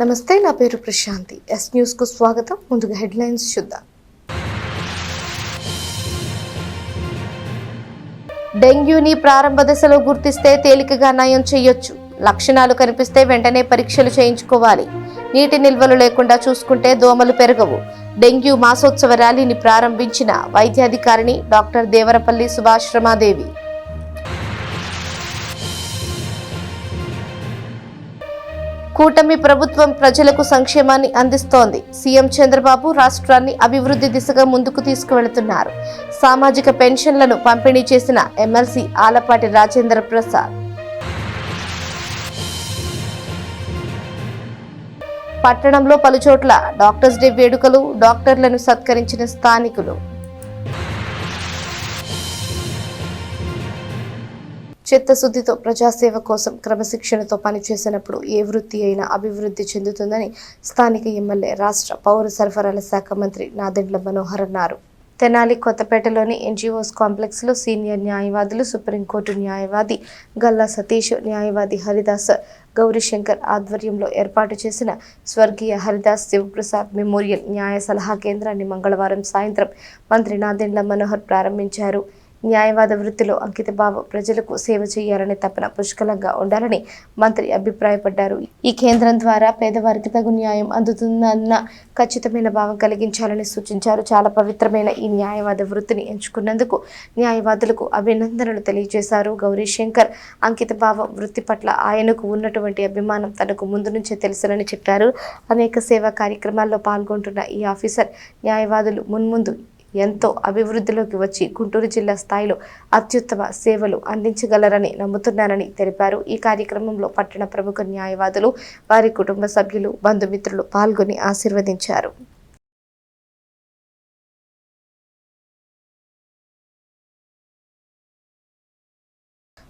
నమస్తే, నా పేరు ప్రశాంతి. ఎస్ న్యూస్ కు స్వాగతం. ముందుగా హెడ్లైన్స్ చూద్దాం. డెంగ్యూని ప్రారంభ దశలో గుర్తిస్తే తేలికగా నయం చేయొచ్చు. లక్షణాలు కనిపిస్తే వెంటనే పరీక్షలు చేయించుకోవాలి. నీటి నిల్వలు లేకుండా చూసుకుంటే దోమలు పెరగవు. డెంగ్యూ మాసోత్సవ ర్యాలీని ప్రారంభించిన వైద్యాధికారిని డాక్టర్ దేవరపల్లి సుభాశ్రమాదేవి. కూటమి ప్రభుత్వం ప్రజలకు సంక్షేమాన్ని అందిస్తోంది. సీఎం చంద్రబాబు రాష్ట్రాన్ని అభివృద్ధి దిశగా ముందుకు తీసుకువెళుతున్నారు. సామాజిక పెన్షన్లను పంపిణీ చేసిన ఎమ్మెల్సీ ఆలపాటి రాజేంద్ర ప్రసాద్. పట్టణంలో పలుచోట్ల డాక్టర్స్ డే వేడుకలు, డాక్టర్లను సత్కరించిన స్థానికులు. చిత్తశుద్ధితో ప్రజాసేవ కోసం క్రమశిక్షణతో పనిచేసినప్పుడు ఏ వృత్తి అయినా అభివృద్ధి చెందుతుందని స్థానిక ఎమ్మెల్యే, రాష్ట్ర పౌర సరఫరాల శాఖ మంత్రి నాదెండ్ల మనోహర్ అన్నారు. తెనాలి కొత్తపేటలోని ఎన్జీఓస్ కాంప్లెక్స్లో సీనియర్ న్యాయవాదులు, సుప్రీంకోర్టు న్యాయవాది గల్లా సతీష్, న్యాయవాది హరిదాస్ గౌరీశంకర్ ఆధ్వర్యంలో ఏర్పాటు చేసిన స్వర్గీయ హరిదాస్ శివప్రసాద్ మెమోరియల్ న్యాయ సలహా కేంద్రాన్ని మంగళవారం సాయంత్రం మంత్రి నాదెండ్ల మనోహర్ ప్రారంభించారు. న్యాయవాద వృత్తిలో అంకితభావం, ప్రజలకు సేవ చేయాలనే తపన పుష్కలంగా ఉండాలని మంత్రి అభిప్రాయపడ్డారు. ఈ కేంద్రం ద్వారా పేదవారికి తగు న్యాయం అందుతుందన్న ఖచ్చితమైన భావం కలిగించాలని సూచించారు. చాలా పవిత్రమైన ఈ న్యాయవాద వృత్తిని ఎంచుకున్నందుకు న్యాయవాదులకు అభినందనలు తెలియజేశారు. గౌరీశంకర్ అంకితభావం, వృత్తి పట్ల ఆయనకు ఉన్నటువంటి అభిమానం తనకు ముందు నుంచే తెలుసునని చెప్పారు. అనేక సేవా కార్యక్రమాల్లో పాల్గొంటున్న ఈ ఆఫీసర్ న్యాయవాదులు మున్ముందు ఎంతో అభివృద్ధిలోకి వచ్చి గుంటూరు జిల్లా స్థాయిలో అత్యుత్తమ సేవలు అందించగలరని నమ్ముతున్నానని తెలిపారు. ఈ కార్యక్రమంలో పట్టణ ప్రముఖ న్యాయవాదులు, వారి కుటుంబ సభ్యులు, బంధుమిత్రులు పాల్గొని ఆశీర్వదించారు.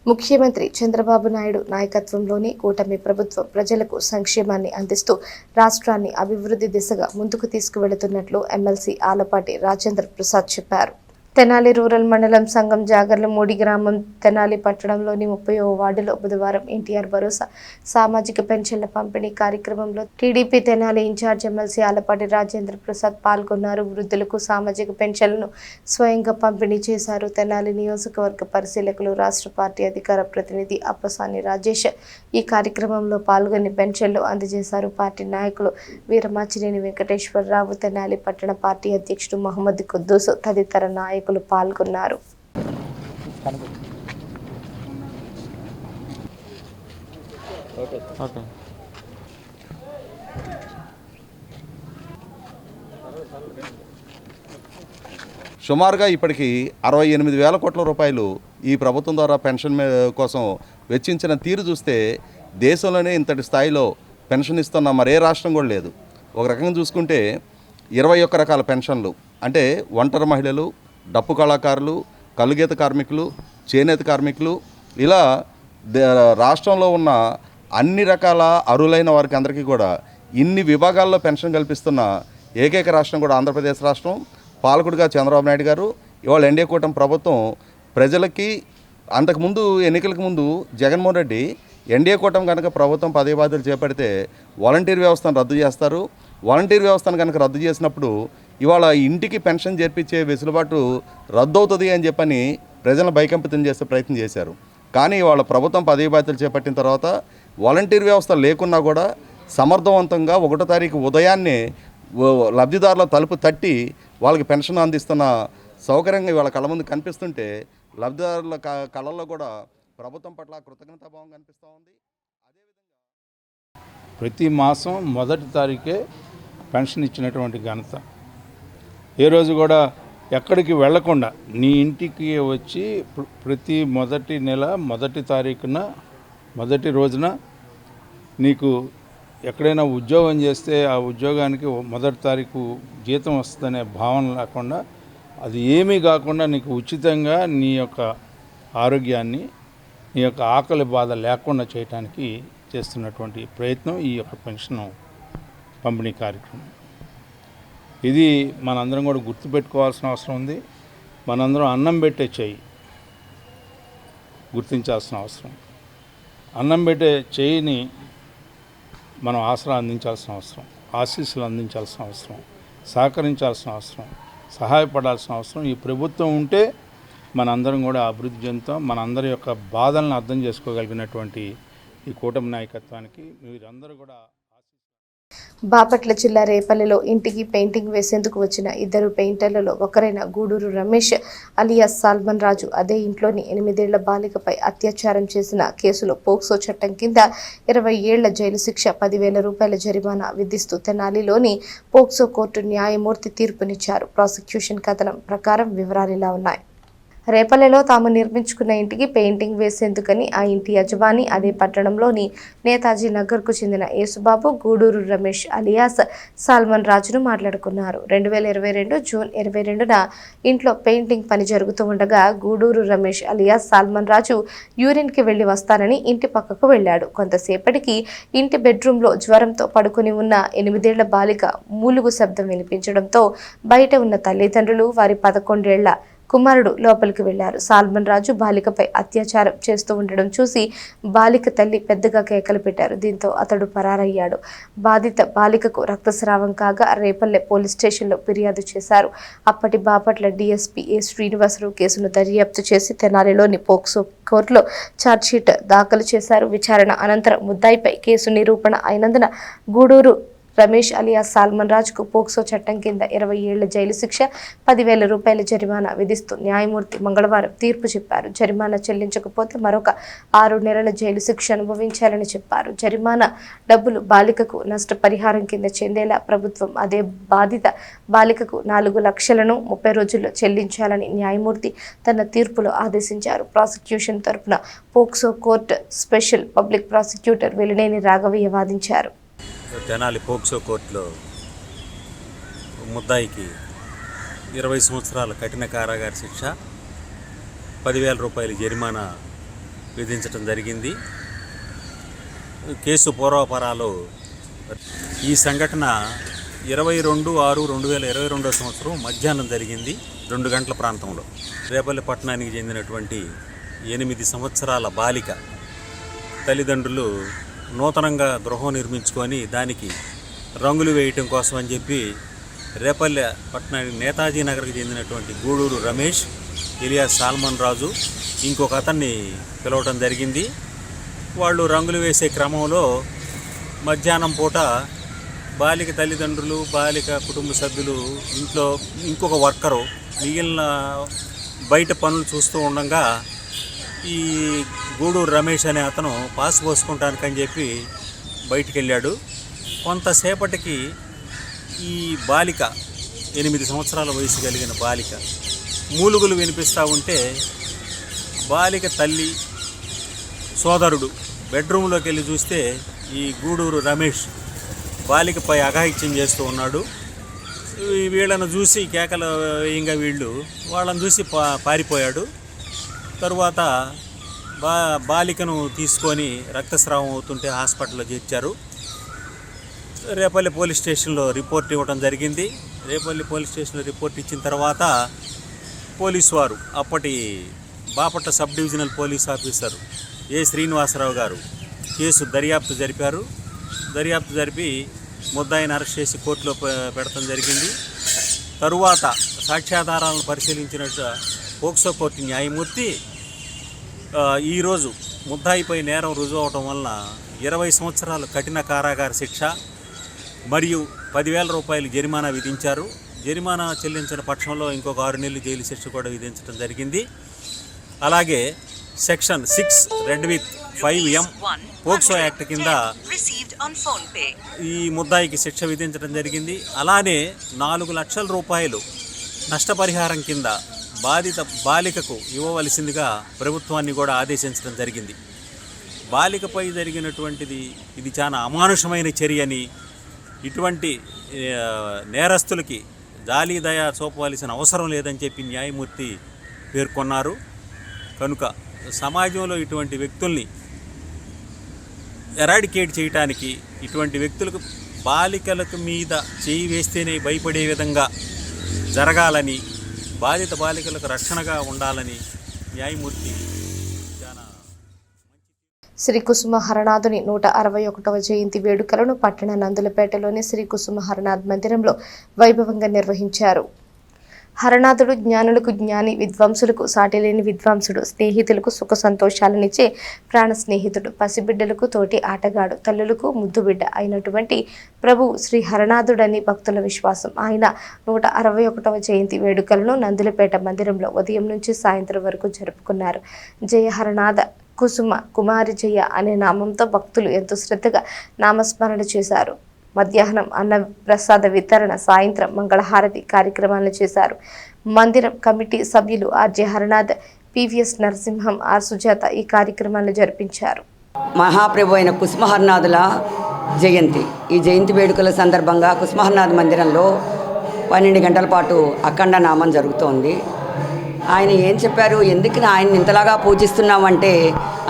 ముఖ్యమంత్రి చంద్రబాబు నాయుడు నాయకత్వంలోని కూటమి ప్రభుత్వం ప్రజలకు సంక్షేమాన్ని అందిస్తూ రాష్ట్రాన్ని అభివృద్ధి దిశగా ముందుకు తీసుకువెళుతున్నట్లు ఎమ్మెల్సీ ఆలపాటి రాజేంద్ర ప్రసాద్ చెప్పారు. తెనాలి రూరల్ మండలం సంగం జాగర్ల మూడి గ్రామం, తెనాలి పట్టణంలోని 30వ వార్డులో బుధవారం ఎన్టీఆర్ భరోసా సామాజిక పెన్షన్ల పంపిణీ కార్యక్రమంలో టీడీపీ తెనాలి ఇన్ఛార్జ్ ఎమ్మెల్సీ ఆలపాటి రాజేంద్ర ప్రసాద్ పాల్గొన్నారు. వృద్ధులకు సామాజిక పెన్షన్లను స్వయంగా పంపిణీ చేశారు. తెనాలి నియోజకవర్గ పరిశీలకులు, రాష్ట్ర పార్టీ అధికార ప్రతినిధి అప్పసాని రాజేష్ ఈ కార్యక్రమంలో పాల్గొని పెన్షన్లు అందజేశారు. పార్టీ నాయకులు వీరమాచినేని వెంకటేశ్వరరావు, తెనాలి పట్టణ పార్టీ అధ్యక్షుడు మహమ్మద్ కుద్దూస్ తదితర నాయకులు పాల్గొన్నారు. సుమారుగా ఇప్పటికీ 68,000 కోట్ల రూపాయలు ఈ ప్రభుత్వం ద్వారా పెన్షన్ కోసం వెచ్చించిన తీరు చూస్తే దేశంలోనే ఇంతటి స్థాయిలో పెన్షన్ ఇస్తున్న మరే రాష్ట్రం కూడా లేదు. ఒక రకంగా చూసుకుంటే 21 రకాల పెన్షన్లు అంటే ఒంటరి మహిళలు, డప్పు కళాకారులు, కలుగీత కార్మికులు, చేనేత కార్మికులు, ఇలా రాష్ట్రంలో ఉన్న అన్ని రకాల అర్హులైన వారికి అందరికీ కూడా ఇన్ని విభాగాల్లో పెన్షన్ కల్పిస్తున్న ఏకైక రాష్ట్రం కూడా ఆంధ్రప్రదేశ్ రాష్ట్రం. పాలకుడిగా చంద్రబాబు నాయుడు గారు, ఇవాళ ఎన్డీఏ కూటమి ప్రభుత్వం ప్రజలకి అంతకుముందు ఎన్నికలకు ముందు జగన్మోహన్ రెడ్డి ఎన్డీఏ కూటమి కనుక ప్రభుత్వం పదవి బాధ్యతలు చేపడితే వాలంటీర్ వ్యవస్థను రద్దు చేస్తారు. వాలంటీర్ వ్యవస్థను కనుక రద్దు చేసినప్పుడు ఇవాళ ఇంటికి పెన్షన్ చేర్పించే వెసులుబాటు రద్దు అవుతుంది అని చెప్పని ప్రజలను భయకంపితం చేసే ప్రయత్నం చేశారు. కానీ ఇవాళ ప్రభుత్వం పదవి బాధ్యతలు చేపట్టిన తర్వాత వాలంటీర్ వ్యవస్థ లేకున్నా కూడా సమర్థవంతంగా 1వ తారీఖు ఉదయాన్నే లబ్ధిదారుల తలుపు తట్టి వాళ్ళకి పెన్షన్ అందిస్తున్న సౌకర్యంగా ఇవాళ కళ్ళ ముందు కనిపిస్తుంటే లబ్ధిదారుల కళల్లో కూడా ప్రభుత్వం పట్ల కృతజ్ఞతాభావం కనిపిస్తూ ఉంది. అదేవిధంగా ప్రతి మాసం 1వ తారీఖే పెన్షన్ ఇచ్చినటువంటి ఘనత, ఏ రోజు కూడా ఎక్కడికి వెళ్లకుండా నీ ఇంటికి వచ్చి ప్రతి మొదటి నెల 1వ తారీఖున 1వ రోజున నీకు ఎక్కడైనా ఉద్యోగం చేస్తే ఆ ఉద్యోగానికి 1వ తారీఖు జీతం వస్తుందనే భావన లేకుండా, అది ఏమీ కాకుండా నీకు ఉచితంగా నీ యొక్క ఆరోగ్యాన్ని, నీ యొక్క ఆకలి బాధ లేకుండా చేయడానికి చేస్తున్నటువంటి ప్రయత్నం ఈ యొక్క పెన్షన్ పంపిణీ కార్యక్రమం. ఇది మనందరం కూడా గుర్తుపెట్టుకోవాల్సిన అవసరం ఉంది. మనందరం అన్నం పెట్టే చెయ్యి గుర్తించాల్సిన అవసరం. అన్నం పెట్టే చెయ్యిని మనం ఆసరా అందించాల్సిన అవసరం, ఆశీస్సులు అందించాల్సిన అవసరం, సహకరించాల్సిన అవసరం, సహాయపడాల్సిన అవసరం ఈ ప్రభుత్వం ఉంటే మనందరం కూడా అభివృద్ధి చెందుతాం. మనందరి యొక్క బాధలను అర్థం చేసుకోగలిగినటువంటి ఈ కూటమి నాయకత్వానికి మీరందరూ కూడా. బాపట్ల జిల్లా రేపల్లెలో ఇంటికి పెయింటింగ్ వేసేందుకు వచ్చిన ఇద్దరు పెయింటర్లలో ఒకరైన గూడూరు రమేష్ అలియాస్ సాల్మన్ రాజు అదే ఇంట్లోని 8 ఏళ్ల బాలికపై అత్యాచారం చేసిన కేసులో పోక్సో చట్టం కింద 20 ఏళ్ల జైలు శిక్ష, 10,000 రూపాయల జరిమానా విధిస్తూ తెనాలిలోని పోక్సో కోర్టు న్యాయమూర్తి తీర్పునిచ్చారు. ప్రాసిక్యూషన్ కథనం ప్రకారం వివరాలు ఇలా ఉన్నాయి. రేపల్లెలో తాము నిర్మించుకున్న ఇంటికి పెయింటింగ్ వేసేందుకని ఆ ఇంటి యజమాని అదే పట్టణంలోని నేతాజీ నగర్కు చెందిన యేసుబాబు గూడూరు రమేష్ అలియాస్ సాల్మన్ రాజును మాట్లాడుకున్నారు. 2022 జూన్ 22న ఇంట్లో పెయింటింగ్ పని జరుగుతూ ఉండగా గూడూరు రమేష్ అలియాస్ సాల్మన్ రాజు యూరిన్కి వెళ్లి వస్తానని ఇంటి పక్కకు వెళ్లాడు. కొంతసేపటికి ఇంటి బెడ్రూమ్లో జ్వరంతో పడుకుని ఉన్న 8 ఏళ్ల బాలిక మూలుగు శబ్దం వినిపించడంతో బయట ఉన్న తల్లిదండ్రులు వారి 11 ఏళ్ల కుమారుడు లోపలికి వెళ్లారు. సాల్మన్ రాజు బాలికపై అత్యాచారం చేస్తూ ఉండడం చూసి బాలిక తల్లి పెద్దగా కేకలు పెట్టారు. దీంతో అతడు పరారయ్యాడు. బాధిత బాలికకు రక్తస్రావం కాగా రేపల్లె పోలీస్ స్టేషన్లో ఫిర్యాదు చేశారు. అప్పటి బాపట్ల డీఎస్పీ ఏ శ్రీనివాసరావు కేసును దర్యాప్తు చేసి తెనాలిలోని పోక్సో కోర్టులో ఛార్జ్షీట్ దాఖలు చేశారు. విచారణ అనంతరం ముద్దాయిపై కేసు నిరూపణ అయినందున గూడూరు రమేష్ అలియాస్ సాల్మన్ రాజుకు పోక్సో చట్టం కింద 20 ఏళ్ల జైలు శిక్ష, 10,000 రూపాయల జరిమానా విధిస్తూ న్యాయమూర్తి మంగళవారం తీర్పు చెప్పారు. జరిమానా చెల్లించకపోతే మరొక 6 నెలల జైలు శిక్ష అనుభవించాలని చెప్పారు. జరిమానా డబ్బులు బాలికకు నష్టపరిహారం కింద చెందేలా ప్రభుత్వం అదే బాధిత బాలికకు 4 లక్షలను 30 రోజుల్లో చెల్లించాలని న్యాయమూర్తి తన తీర్పులో ఆదేశించారు. ప్రాసిక్యూషన్ తరపున POCSO court special public prosecutor Velineni Raghavaiah వాదించారు. తెనాలి పోక్సో కోర్టులో ముద్దాయికి 20 సంవత్సరాల కఠిన కారాగార శిక్ష, 10,000 రూపాయల జరిమానా విధించడం జరిగింది. కేసు పూర్వాపరాలు ఈ సంఘటన 22/6/2022 సంవత్సరం మధ్యాహ్నం జరిగింది. 2 గంటల ప్రాంతంలో రేపల్లి పట్టణానికి చెందినటువంటి 8 సంవత్సరాల బాలిక తల్లిదండ్రులు నూతనంగా గృహం నిర్మించుకొని దానికి రంగులు వేయటం కోసం అని చెప్పి రేపల్లె పట్టణానికి నేతాజీ నగర్కి చెందినటువంటి గూడూరు రమేష్ ఇలియాస్ సాల్మన్ రాజు ఇంకొక అతన్ని పిలవటం జరిగింది. వాళ్ళు రంగులు వేసే క్రమంలో మధ్యాహ్నం పూట బాలిక తల్లిదండ్రులు, బాలిక కుటుంబ సభ్యులు, ఇంట్లో ఇంకొక వర్కరు మిగిలిన బయట పనులు చూస్తూ ఉండగా ఈ గూడూరు రమేష్ అనే అతను పాస్ పోసుకుంటానికని చెప్పి బయటికి వెళ్ళాడు. కొంతసేపటికి ఈ బాలిక 8 సంవత్సరాల వయసు కలిగిన బాలిక మూలుగులు వినిపిస్తూ ఉంటే బాలిక తల్లి సోదరుడు బెడ్రూమ్లోకి వెళ్ళి చూస్తే ఈ గూడూరు రమేష్ బాలికపై అఘాయిత్యం చేస్తూ ఉన్నాడు. వీళ్ళను చూసి కేకలు వేయంగా వాళ్ళని చూసి పారిపోయాడు. తరువాత బాలికను తీసుకొని రక్తస్రావం అవుతుంటే హాస్పిటల్లో చేర్చారు. రేపల్లి పోలీస్ స్టేషన్లో రిపోర్ట్ ఇవ్వడం జరిగింది. రేపల్లి పోలీస్ స్టేషన్లో రిపోర్ట్ ఇచ్చిన తర్వాత పోలీసు వారు అప్పటి Bapatla sub divisional police officer A Srinivasarao గారు కేసు దర్యాప్తు జరిపారు. దర్యాప్తు జరిపి ముద్దాయిని అరెస్ట్ చేసి కోర్టులో పెడతాం జరిగింది. తరువాత సాక్ష్యాధారాలను పరిశీలించిన పోక్సో కోర్టు న్యాయమూర్తి ఈరోజు ముద్దాయిపై నేరం రుజువు అవడం వలన 20 సంవత్సరాలు కఠిన కారాగార శిక్ష మరియు 10,000 రూపాయలు జరిమానా విధించారు. జరిమానా చెల్లించిన పక్షంలో ఇంకొక 6 నెలలు జైలు శిక్ష కూడా విధించడం జరిగింది. అలాగే సెక్షన్ 6(5)(m) పోక్సో యాక్ట్ కింద ఈ ముద్దాయికి శిక్ష విధించడం జరిగింది. అలానే 4 లక్షల రూపాయలు నష్టపరిహారం కింద బాధిత బాలికకు ఇవ్వవలసిందిగా ప్రభుత్వాన్ని కూడా ఆదేశించడం జరిగింది. బాలికపై జరిగినటువంటిది ఇది చాలా అమానుషమైన చర్యని, ఇటువంటి నేరస్తులకి జాలి దయ చూపవలసిన అవసరం లేదని చెప్పి న్యాయమూర్తి పేర్కొన్నారు. కనుక సమాజంలో ఇటువంటి వ్యక్తుల్ని ఎరాడికేట్ చేయటానికి, ఇటువంటి వ్యక్తులకు బాలికలకు మీద చేయి వేస్తేనే భయపడే విధంగా జరగాలని, బాధిత బాలికలకు రక్షణగా ఉండాలని న్యాయమూర్తి శ్రీ కుసుమ హరనాథుని 161వ జయంతి వేడుకలను పట్టణ నందులపేటలోని శ్రీ కుసుమ హరనాథ్ మందిరంలో వైభవంగా నిర్వహించారు. హరనాథుడు జ్ఞానులకు జ్ఞాని, విద్వాంసులకు సాటిలేని విద్వాంసుడు, స్నేహితులకు సుఖ సంతోషాలనిచ్చే ప్రాణ స్నేహితుడు, పసిబిడ్డలకు తోటి ఆటగాడు, తల్లులకు ముద్దుబిడ్డ అయినటువంటి ప్రభు శ్రీ హరనాథుడని భక్తుల విశ్వాసం. ఆయన 161వ జయంతి వేడుకలను నందులపేట మందిరంలో ఉదయం నుంచి సాయంత్రం వరకు జరుపుకున్నారు. జయ హరనాథ కుసుమ కుమారి జయ అనే నామంతో భక్తులు ఎంతో శ్రద్ధగా నామస్మరణ చేశారు. మధ్యాహ్నం అన్న ప్రసాద వితరణ, సాయంత్రం మంగళహారతి కార్యక్రమాలను చేశారు. మందిరం కమిటీ సభ్యులు RJ Haranath, PVS Narasimham, R Sujatha ఈ కార్యక్రమాలను జరిపించారు. మహాప్రభు అయిన కుసుమహరనాథుల జయంతి, ఈ జయంతి వేడుకల సందర్భంగా కుసుమహరనాథ్ మందిరంలో 12 గంటల పాటు అఖండ నామం జరుగుతోంది. ఆయన ఏం చెప్పారు, ఎందుకు ఆయన ఇంతలాగా పూజిస్తున్నామంటే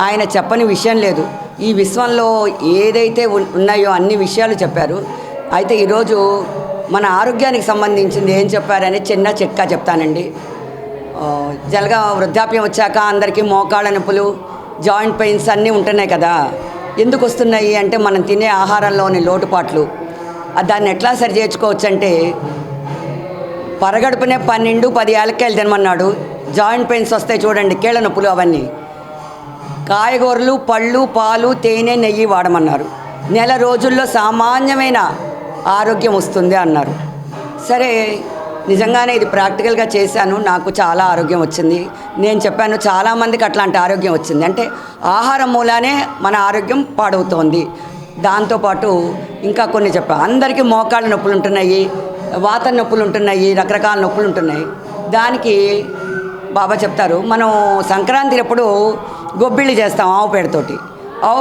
ఆయన చెప్పని విషయం లేదు. ఈ విశ్వంలో ఏదైతే ఉన్నాయో అన్ని విషయాలు చెప్పారు. అయితే ఈరోజు మన ఆరోగ్యానికి సంబంధించింది ఏం చెప్పారని చిన్న చిట్కా చెప్తానండి. జలగా వృద్ధాప్యం వచ్చాక అందరికీ మోకాళ్ళ నొప్పులు, జాయింట్ పెయిన్స్ అన్నీ ఉంటున్నాయి కదా. ఎందుకు వస్తున్నాయి అంటే మనం తినే ఆహారంలోని లోటుపాట్లు. దాన్ని ఎట్లా సరి చేసుకోవచ్చు అంటే పరగడుపునే 12-10 యాలక్కాయలు తినమన్నాడు. జాయింట్ పెయిన్స్ వస్తాయి చూడండి, కీళ్ళ నొప్పులు అవన్నీ. కాయగూరలు, పళ్ళు, పాలు, తేనె, నెయ్యి వాడమన్నారు. నెల రోజుల్లో సామాన్యమైన ఆరోగ్యం వస్తుంది అన్నారు. సరే, నిజంగానే ఇది ప్రాక్టికల్గా చేశాను. నాకు చాలా ఆరోగ్యం వచ్చింది. నేను చెప్పాను చాలామందికి అట్లాంటి ఆరోగ్యం వచ్చింది. అంటే ఆహారం మూలానే మన ఆరోగ్యం పాడవుతోంది. దాంతోపాటు ఇంకా కొన్ని చెప్పాను. అందరికీ మోకాళ్ళ నొప్పులు ఉంటున్నాయి, వాత నొప్పులు ఉంటున్నాయి, రకరకాల నొప్పులు ఉంటున్నాయి. దానికి బాబా చెప్తారు, మనం సంక్రాంతి అప్పుడు గొబ్బిళ్ళు చేస్తాం ఆవు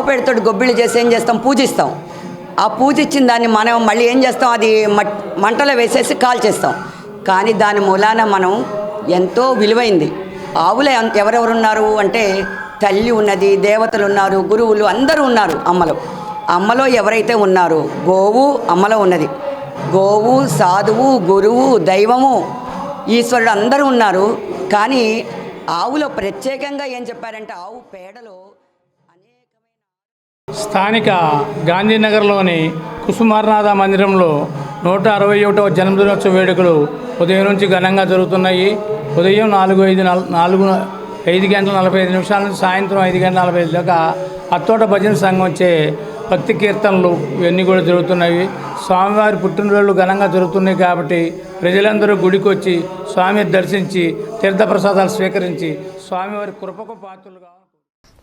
పేడతోటి గొబ్బిళ్ళు చేసి ఏం చేస్తాం, పూజిస్తాం. ఆ పూజ ఇచ్చిన దాన్ని మనం మళ్ళీ ఏం చేస్తాం, అది మంటలో వేసేసి కాల్చేస్తాం. కానీ దాని మూలాన మనం ఎంతో విలువైంది. ఆవులే ఎవరెవరు ఉన్నారు అంటే తల్లి ఉన్నది, దేవతలు ఉన్నారు, గురువులు అందరూ ఉన్నారు. అమ్మలో ఎవరైతే ఉన్నారో, గోవు అమ్మలో ఉన్నది. గోవు, సాధువు, గురువు, దైవము, ఈశ్వరుడు అందరూ ఉన్నారు. కానీ ఆవులో ప్రత్యేకంగా ఏం చెప్పారంటే ఆవు పేడలో స్థానిక గాంధీనగర్లోని కుసుమహరనాథ మందిరంలో 161వ జన్మదినోత్సవ వేడుకలు ఉదయం నుంచి ఘనంగా జరుగుతున్నాయి. ఉదయం 5 గంటల 45 నిమిషాల నుంచి సాయంత్రం 5 గంటల 45 దాకా అత్తోట భజన సంఘం వచ్చే భక్తి కీర్తనలు ఇవన్నీ కూడా జరుగుతున్నాయి. స్వామివారి పుట్టినరోజులు ఘనంగా జరుగుతున్నాయి కాబట్టి ప్రజలందరూ గుడికి వచ్చి స్వామిని దర్శించి తీర్థప్రసాదాలు స్వీకరించి స్వామివారి కృపకు పాత్రలుగా.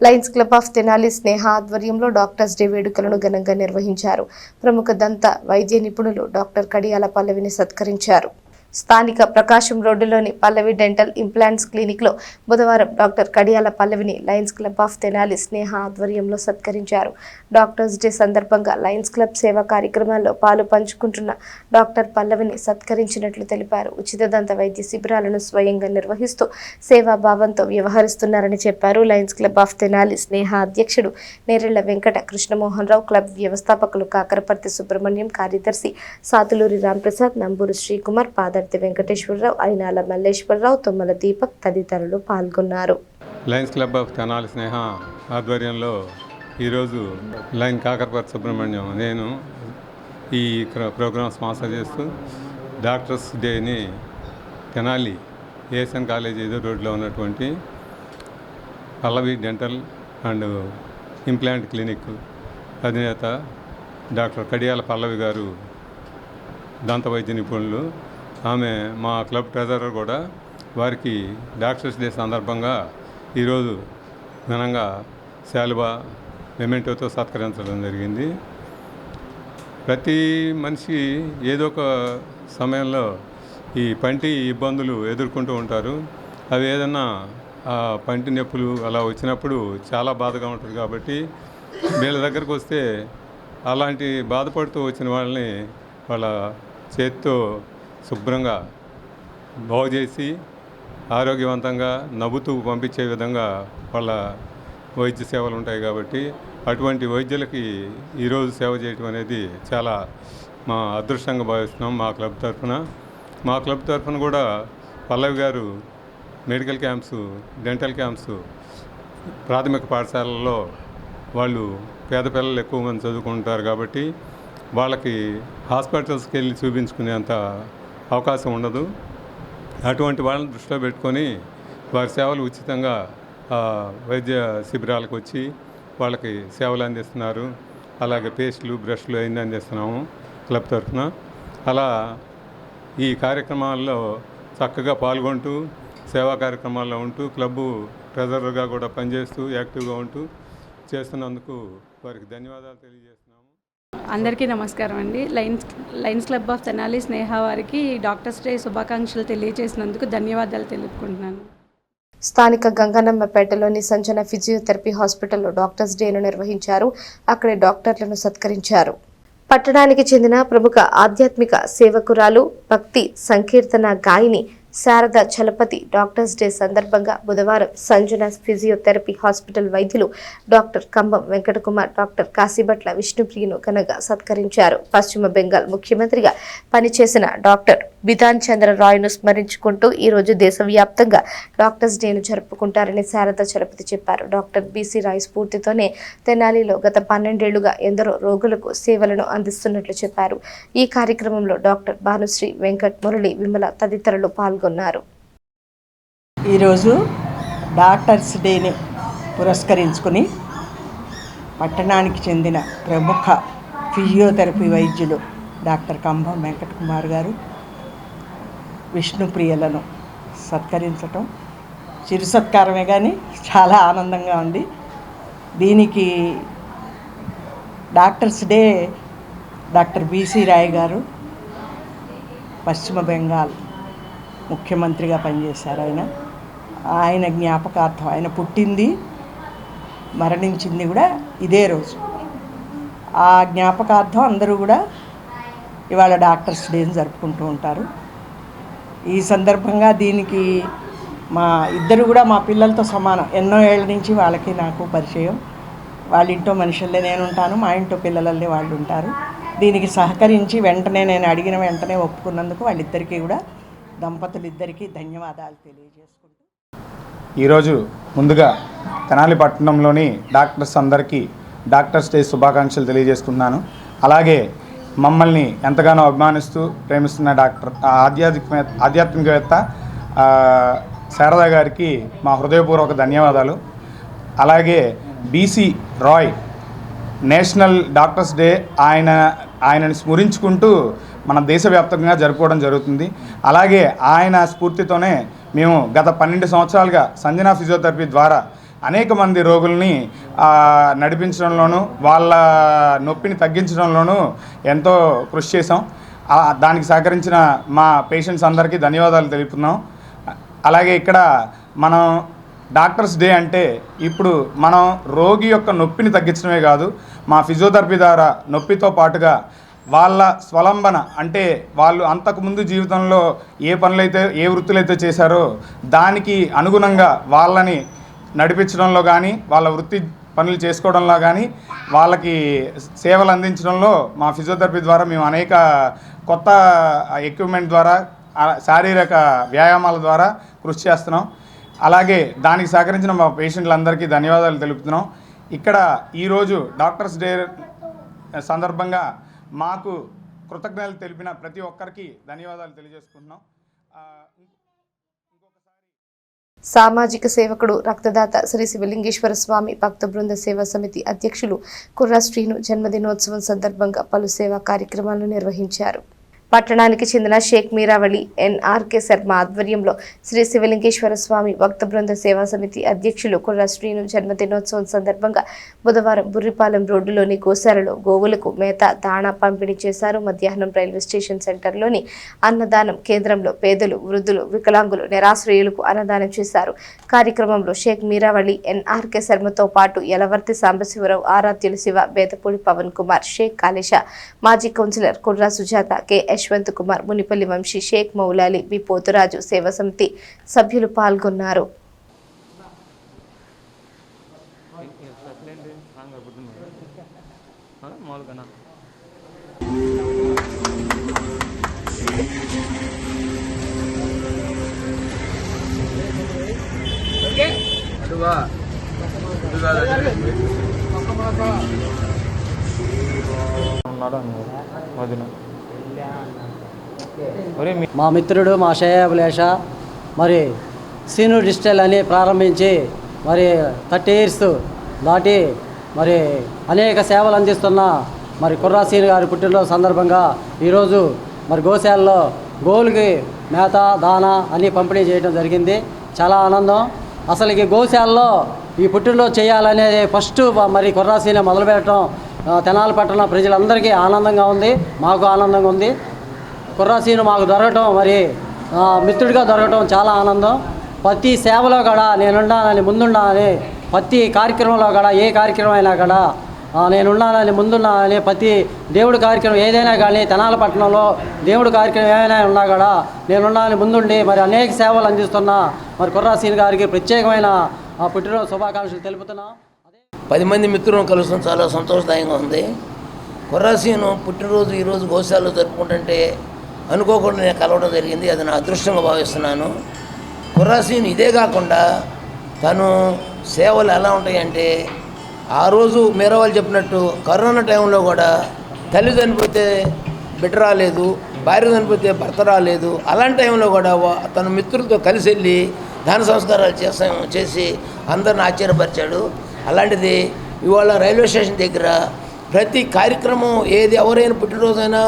Lions Club of Tenali Sneha ఆధ్వర్యంలో డాక్టర్స్ డే వేడుకలను ఘనంగా నిర్వహించారు. ప్రముఖ దంత వైద్య నిపుణులు డాక్టర్ కడియాల పల్లవిని సత్కరించారు. స్థానిక ప్రకాశం రోడ్డులోని పల్లవి డెంటల్ ఇంప్లాంట్స్ క్లినిక్లో బుధవారం డాక్టర్ కడియాల పల్లవిని Lions Club of Tenali Sneha ఆధ్వర్యంలో సత్కరించారు. డాక్టర్స్ డే సందర్భంగా లయన్స్ క్లబ్ సేవా కార్యక్రమాల్లో పాలు పంచుకుంటున్న డాక్టర్ పల్లవిని సత్కరించినట్లు తెలిపారు. ఉచిత దంత వైద్య శిబిరాలను స్వయంగా నిర్వహిస్తూ సేవాభావంతో వ్యవహరిస్తున్నారని చెప్పారు. లయన్స్ క్లబ్ ఆఫ్ తెనాలి స్నేహ అధ్యక్షుడు నేరెళ్ల వెంకట కృష్ణమోహన్ రావు, క్లబ్ వ్యవస్థాపకులు కాకరపర్తి సుబ్రహ్మణ్యం, కార్యదర్శి సాతులూరి రాంప్రసాద్, నంబూరు శ్రీకుమార్, పాదర్తి వెంకటేశ్వరరావు, అయినాల మల్లేశ్వరరావు, తుమ్మల దీపక్ తదితరులు పాల్గొన్నారు. Lions Club of Tenali Sneha ఆధ్వర్యంలో ఈరోజు లయన్ కాకరపర్తి సుబ్రహ్మణ్యం నేను ఈ ప్రోగ్రాం స్పాన్సర్ చేస్తూ డాక్టర్స్ డేని తెనాలి ఏఎస్ఎన్ కాలేజ్ ఎదురు రోడ్లో ఉన్నటువంటి పల్లవి డెంటల్ అండ్ ఇంప్లాంట్ క్లినిక్ అధినేత డాక్టర్ కడియాల పల్లవి గారు దంత వైద్య నిపుణులు. ఆమె మా క్లబ్ ట్రెజరర్ కూడా. వారికి డాక్టర్స్ డే సందర్భంగా ఈరోజు ఘనంగా శాలువా మెమెంటోతో సత్కరించడం జరిగింది. ప్రతి మనిషి ఏదో ఒక సమయంలో ఈ పంటి ఇబ్బందులు ఎదుర్కొంటూ ఉంటారు. అవి ఏదన్నా పంటి నొప్పులు అలా వచ్చినప్పుడు చాలా బాధగా ఉంటుంది. కాబట్టి వీళ్ళ దగ్గరకు వస్తే అలాంటి బాధపడుతూ వచ్చిన వాళ్ళని వాళ్ళ చేతితో శుభ్రంగా బాగు చేసి ఆరోగ్యవంతంగా నవ్వుతూ పంపించే విధంగా వాళ్ళ వైద్య సేవలు ఉంటాయి. కాబట్టి అటువంటి వైద్యులకి ఈరోజు సేవ చేయటం అనేది చాలా మా అదృష్టంగా భావిస్తున్నాం. మా క్లబ్ తరఫున కూడా పల్లవి గారు మెడికల్ క్యాంప్స్, డెంటల్ క్యాంప్స్ ప్రాథమిక పాఠశాలల్లో వాళ్ళు పేద పిల్లలు ఎక్కువ మంది చదువుకుంటారు కాబట్టి వాళ్ళకి హాస్పిటల్స్కి వెళ్ళి చూపించుకునేంత అవకాశం ఉండదు. అటువంటి వాళ్ళని దృష్టిలో పెట్టుకొని వారి సేవలు ఉచితంగా వైద్య శిబిరాలకు వచ్చి వాళ్ళకి సేవలు అందిస్తున్నారు. అలాగే పేస్టులు, బ్రష్లు అన్నీ అందిస్తున్నాము క్లబ్ తరఫున. అలా ఈ కార్యక్రమాల్లో చక్కగా పాల్గొంటూ సేవా కార్యక్రమాల్లో ఉంటూ క్లబ్బు ట్రెజరర్గా కూడా పనిచేస్తూ యాక్టివ్గా ఉంటూ చేస్తున్నందుకు వారికి ధన్యవాదాలు తెలియజేస్తున్నాము. అందరికీ నమస్కారం అండి. లయన్స్ క్లబ్ ఆఫ్ తెనాలి స్నేహ వారికి డాక్టర్స్ డే శుభాకాంక్షలు తెలియజేసినందుకు ధన్యవాదాలు తెలుపుకుంటున్నాను. స్థానిక గంగన్నమ్మపేటలోని సంజన ఫిజియోథెరపీ హాస్పిటల్లో డాక్టర్స్ డేను నిర్వహించారు. అక్కడి డాక్టర్లను సత్కరించారు. పట్టణానికి చెందిన ప్రముఖ ఆధ్యాత్మిక సేవకురాలు, భక్తి సంకీర్తన గాయని శారద చలపతి డాక్టర్స్ డే సందర్భంగా బుధవారం సంజన ఫిజియోథెరపీ హాస్పిటల్ వైద్యులు డాక్టర్ కంబం వెంకటకుమార్, డాక్టర్ కాశీభట్ల విష్ణుప్రియను ఘనంగా సత్కరించారు. పశ్చిమ బెంగాల్ ముఖ్యమంత్రిగా పనిచేసిన డాక్టర్ బిధాన్ చంద్ర రాయ్ను స్మరించుకుంటూ ఈ రోజు దేశవ్యాప్తంగా డాక్టర్స్ డేను జరుపుకుంటారని శారద చలపతి చెప్పారు. డాక్టర్ బీసీ రాయ్ స్ఫూర్తితోనే తెనాలిలో గత 12 ఏళ్లుగా ఎందరో రోగులకు సేవలను అందిస్తున్నట్లు చెప్పారు. ఈ కార్యక్రమంలో డాక్టర్ భానుశ్రీ, వెంకట్, మురళి, విమల తదితరులు పాల్గొన్నారు. ఈరోజు డాక్టర్స్ డేని పురస్కరించుకుని పట్టణానికి చెందిన ప్రముఖ ఫిజియోథెరపీ వైద్యులు డాక్టర్ కంబం వెంకటకుమార్ గారు విష్ణుప్రియలను సత్కరించటం చిరు సత్కారమే కానీ చాలా ఆనందంగా ఉంది. దీనికి doctors day doctor BC Roy గారు పశ్చిమ బెంగాల్ ముఖ్యమంత్రిగా పనిచేశారు. ఆయన జ్ఞాపకార్థం, ఆయన పుట్టింది మరణించింది కూడా ఇదే రోజు. ఆ జ్ఞాపకార్థం అందరూ కూడా ఇవాళ డాక్టర్స్ డేని జరుపుకుంటూ ఉంటారు. ఈ సందర్భంగా దీనికి ఇద్దరు కూడా మా పిల్లలతో సమానం. ఎన్నో ఏళ్ళ నుంచి వాళ్ళకి నాకు పరిచయం. వాళ్ళ ఇంట్లో మనుషుల్లే నేను ఉంటాను, మా ఇంట్లో పిల్లలల్లే వాళ్ళు ఉంటారు. దీనికి సహకరించి వెంటనే నేను అడిగిన వెంటనే ఒప్పుకున్నందుకు వాళ్ళిద్దరికీ కూడా దంపతులిద్దరికీ ధన్యవాదాలు తెలియజేసుకుంటూ ఈరోజు ముందుగా తెనాలి పట్టణంలోని డాక్టర్స్ అందరికీ డాక్టర్స్ డే శుభాకాంక్షలు తెలియజేసుకున్నాను. అలాగే మమ్మల్ని ఎంతగానో అభిమానిస్తూ ప్రేమిస్తున్న ఆధ్యాత్మికవేత్త శారద గారికి మా హృదయపూర్వక ధన్యవాదాలు. అలాగే BC Roy national doctors day ఆయనని స్మరించుకుంటూ మన దేశవ్యాప్తంగా జరుపుకోవడం జరుగుతుంది. అలాగే ఆయన స్ఫూర్తితోనే మేము గత 12 సంవత్సరాలుగా సంజన ఫిజియోథెరపీ ద్వారా అనేక మంది రోగుల్ని నడిపించడంలోనూ వాళ్ళ నొప్పిని తగ్గించడంలోనూ ఎంతో కృషి చేసాం. దానికి సహకరించిన మా పేషెంట్స్ అందరికీ ధన్యవాదాలు తెలుపుతున్నాం. అలాగే ఇక్కడ మనం డాక్టర్స్ డే అంటే ఇప్పుడు మనం రోగి యొక్క నొప్పిని తగ్గించడమే కాదు, మా ఫిజియోథెరపీ ద్వారా నొప్పితో పాటుగా వాళ్ళ స్వలంబన అంటే వాళ్ళు అంతకుముందు జీవితంలో ఏ వృత్తులైతే చేశారో దానికి అనుగుణంగా వాళ్ళని నడిపించడంలో కానీ, వాళ్ళ వృత్తి పనులు చేసుకోవడంలో కానీ, వాళ్ళకి సేవలు అందించడంలో మా ఫిజియోథెరపీ ద్వారా మేము అనేక కొత్త ఎక్విప్మెంట్ ద్వారా, శారీరక వ్యాయామాల ద్వారా కృషి చేస్తున్నాం. అలాగే దానికి సహకరించిన మా పేషెంట్లందరికీ ధన్యవాదాలు తెలుపుతున్నాం. ఇక్కడ ఈరోజు డాక్టర్స్ డే సందర్భంగా మాకు కృతజ్ఞతలు తెలిపిన ప్రతి ఒక్కరికి ధన్యవాదాలు తెలియజేసుకుంటున్నాం. సామాజిక సేవకుడు, రక్తదాత శ్రీ శివలింగేశ్వర స్వామి భక్త బృంద సేవా సమితి అధ్యక్షులు కుర్రా శ్రీను జన్మదినోత్సవం సందర్భంగా పలు సేవా కార్యక్రమాలను నిర్వహించారు. పట్టణానికి చెందిన షేక్ మీరావళి ఎన్ఆర్కే శర్మ ఆధ్వర్యంలో శ్రీ శివలింగేశ్వర స్వామి భక్త బృంద సేవా సమితి అధ్యక్షులు కుర్రా శ్రీను జన్మదినోత్సవం సందర్భంగా బుధవారం బుర్రిపాలెం రోడ్డులోని గోశాలలో గోవులకు మేత, దాణా పంపిణీ చేశారు. మధ్యాహ్నం రైల్వే స్టేషన్ సెంటర్లోని అన్నదానం కేంద్రంలో పేదలు, వృద్ధులు, వికలాంగులు, నిరాశ్రయులకు అన్నదానం చేశారు. కార్యక్రమంలో షేక్ మీరావళి ఎన్ఆర్కే శర్మతో పాటు యలవర్తి సాంబశివరావు, ఆరాధ్యులు శివ, బేతపూడి పవన్ కుమార్, షేక్ కాళేశ, మాజీ కౌన్సిలర్ కుర్రా సుజాత, కె యశ్వంత్ కుమార్, మునిపల్లి వంశీ, షేక్ మౌలాలి, బి పోతురాజు సేవా సమితి సభ్యులు పాల్గొన్నారు. అడువా మా మిత్రుడు మా శ్రేయాభిలేష మరి సీను డిజిటల్ అని ప్రారంభించి మరి 30 years దాటి మరి అనేక సేవలు అందిస్తున్న మరి కుర్రా సీను గారి పుట్టినరోజు సందర్భంగా ఈరోజు మరి గోశాలలో గోవులకి మేత దానా అన్నీ పంపిణీ చేయడం జరిగింది. చాలా ఆనందం. అసలు ఈ గోశాలలో ఈ పుట్టినరోజు చేయాలనేది ఫస్ట్ మరి కుర్రా సీను మొదలుపెట్టడం తెనాలి పట్టణ ప్రజలందరికీ ఆనందంగా ఉంది, మాకు ఆనందంగా ఉంది. కుర్రా సీను మాకు దొరకటం మరి మిత్రుడిగా దొరకటం చాలా ఆనందం. ప్రతి సేవలో కూడా నేనున్నానని ముందున్నానని, ప్రతి కార్యక్రమంలో కూడా ఏ కార్యక్రమం అయినా కూడా నేనున్నానని ముందున్నానని, ప్రతి దేవుడి కార్యక్రమం ఏదైనా కానీ తెనాలి పట్టణంలో దేవుడి కార్యక్రమం ఏమైనా ఉన్నా కూడా నేనున్నానని ముందుండి మరి అనేక సేవలు అందిస్తున్న మరి కుర్రా సీను గారికి ప్రత్యేకమైన పుట్టినరోజు శుభాకాంక్షలు తెలుపుతున్నాం. 10 మంది మిత్రులను కలుస్తాం, చాలా సంతోషదాయంగా ఉంది. కుర్రా సీను పుట్టినరోజు ఈరోజు గోశాలలో జరుపుకుంటుంటే అనుకోకుండా నేను కలవడం జరిగింది. అది నా అదృష్టంగా భావిస్తున్నాను. కుర్రా సీను ఇదే కాకుండా తను సేవలు ఎలా ఉంటాయంటే, ఆ రోజు మీరా వాళ్ళు చెప్పినట్టు కరోనా టైంలో కూడా తల్లి చనిపోతే బిడ్డ రాలేదు, భార్య చనిపోతే భర్త రాలేదు, అలాంటి టైంలో కూడా తన మిత్రులతో కలిసి వెళ్ళి దాన సంస్కారాలు చేసి అందరిని ఆశ్చర్యపరిచాడు. అలాంటిది ఇవాళ రైల్వే స్టేషన్ దగ్గర ప్రతి కార్యక్రమం ఏది ఎవరైనా పుట్టినరోజైనా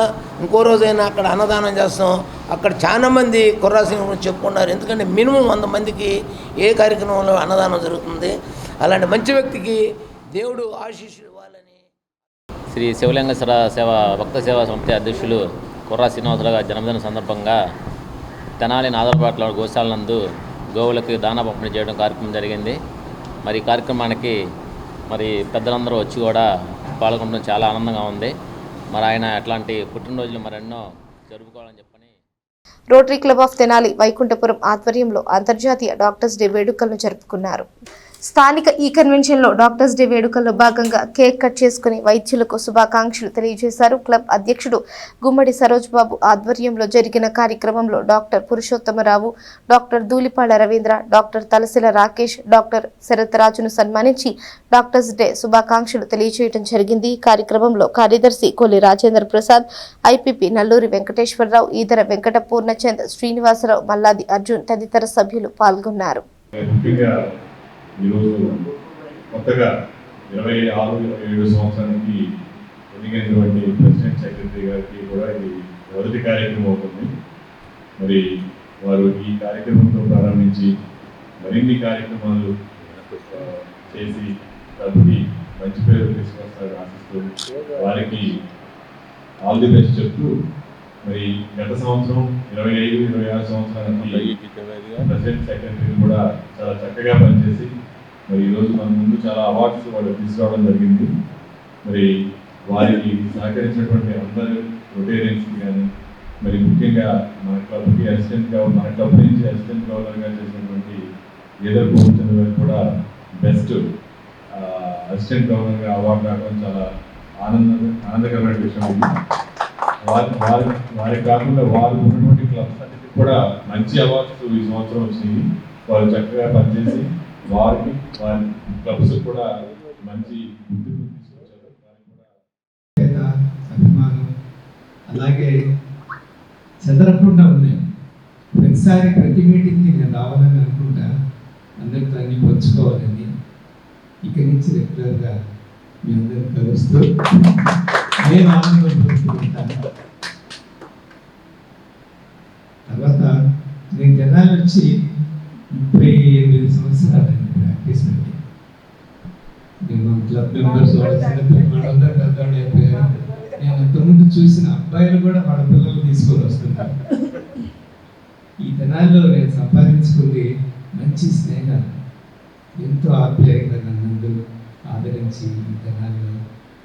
ఇంకో రోజైనా అక్కడ అన్నదానం చేస్తాం. అక్కడ చాలామంది కుర్రా సీను గురించి చెప్పుకున్నారు. ఎందుకంటే మినిమం 100 మందికి ఏ కార్యక్రమంలో అన్నదానం జరుగుతుంది. అలాంటి మంచి వ్యక్తికి దేవుడు ఆశీస్సులు ఇవ్వాలని శ్రీ శివలింగేశ్వర సేవ భక్త సేవా సమితి అధ్యక్షులు కుర్రా శ్రీనివాసరావు గారి జన్మదిన సందర్భంగా తెనాలి నాదలపాట్ల గోశాల నందు గోవులకి దానా పంపిణీ చేయడం కార్యక్రమం జరిగింది. మరి ఈ కార్యక్రమానికి మరి పెద్దలందరూ వచ్చి కూడా పాల్గొనడం చాలా ఆనందంగా ఉంది. మరి ఆయన అట్లాంటి పుట్టినరోజులు మరెన్నో జరుపుకోవాలని చెప్పని rotary Club of Tenali Vaikunthapuram ఆధ్వర్యంలో అంతర్జాతీయ డాక్టర్స్ డే వేడుకలను జరుపుకున్నారు. స్థానిక ఈ కన్వెన్షన్లో డాక్టర్స్ డే వేడుకల్లో భాగంగా కేక్ కట్ చేసుకుని వైద్యులకు శుభాకాంక్షలు తెలియజేశారు. క్లబ్ అధ్యక్షుడు గుమ్మడి సరోజ్ బాబు ఆధ్వర్యంలో జరిగిన కార్యక్రమంలో doctor Purushottamarao, doctor Dhulipala Ravindra, doctor Talasila Rakesh, doctor Sharath రాజును సన్మానించి డాక్టర్స్ డే శుభాకాంక్షలు తెలియజేయడం జరిగింది. ఈ కార్యక్రమంలో కార్యదర్శి కొల్లి రాజేంద్ర ప్రసాద్, ఐపీపీ నల్లూరి వెంకటేశ్వరరావు, ఈదర వెంకట పూర్ణచంద్, శ్రీనివాసరావు, మల్లాది అర్జున్ తదితర సభ్యులు పాల్గొన్నారు. ఈరోజు కొత్తగా 26-27 సంవత్సరానికి ఎన్నికైనటువంటి ప్రెసిడెంట్ సెక్రటరీ గారికి కూడా ఇది మొదటి కార్యక్రమం అవుతుంది. మరి వారు ఈ కార్యక్రమంతో ప్రారంభించి మరిన్ని కార్యక్రమాలు చేసి క్లబ్కి మంచి పేరు తీసుకొస్తారని ఆశిస్తూ వారికి ఆల్ ది బెస్ట్ చెప్తూ, మరి గత సంవత్సరం 25-26 సంవత్సరానికి ప్రెసిడెంట్ సెక్రటరీ కూడా చాలా చక్కగా పనిచేసి మరి ఈరోజు మన ముందు చాలా అవార్డ్స్ వాళ్ళు తీసుకురావడం జరిగింది. మరి వారికి సహకరించినటువంటి అందరూ రొటేరియన్స్కి కానీ, మరి ముఖ్యంగా మన క్లబ్కి మన క్లబ్ నుంచి అసిస్టెంట్ గవర్నర్గా చేసినటువంటి ఈదర్ పూర్ణచంద్ర గారు కూడా బెస్ట్ అసిస్టెంట్ గవర్నర్గా అవార్డు రావడం చాలా ఆనందకరమైన విషయం. వారికి కాకుండా వారు ఉన్నటువంటి క్లబ్స్ అన్నిటికీ కూడా మంచి అవార్డ్స్ ఈ సంవత్సరం వచ్చినాయి. వాళ్ళు చక్కగా పనిచేసి వారి క్లబ్స్ కూడా మంచి గుర్తింపు తీసుకొచ్చారు. అభిమానం అలాగే చెదరకుండా ఉన్నాయి. ప్రతిసారి ప్రతి మీటింగ్కి నేను రావాలని అనుకుంటా, అందరితో అన్ని పంచుకోవాలని. ఇక్కడి నుంచి రెగ్యులర్గా మీ అందరిని కలుస్తూ నేను ఆనందం పొందుతూ ఉంటాను. తర్వాత నేను జనాలు వచ్చి 38 సంవత్సరాలు ప్రాక్టీస్ పెట్టి నేను క్లబ్ మెంబర్స్ వాళ్ళందరూ పెద్దవాళ్ళు అయిపోయారు. నేను అంతకుముందు చూసిన అబ్బాయిలు కూడా వాళ్ళ పిల్లలు తీసుకొని వస్తున్నారు. ఈ తెనాల్లో నేను సంపాదించుకుంది మంచి స్నేహాలు, ఎంతో ఆప్యాయంగా నన్ను ఆదరించి ఈ తెనాల్లో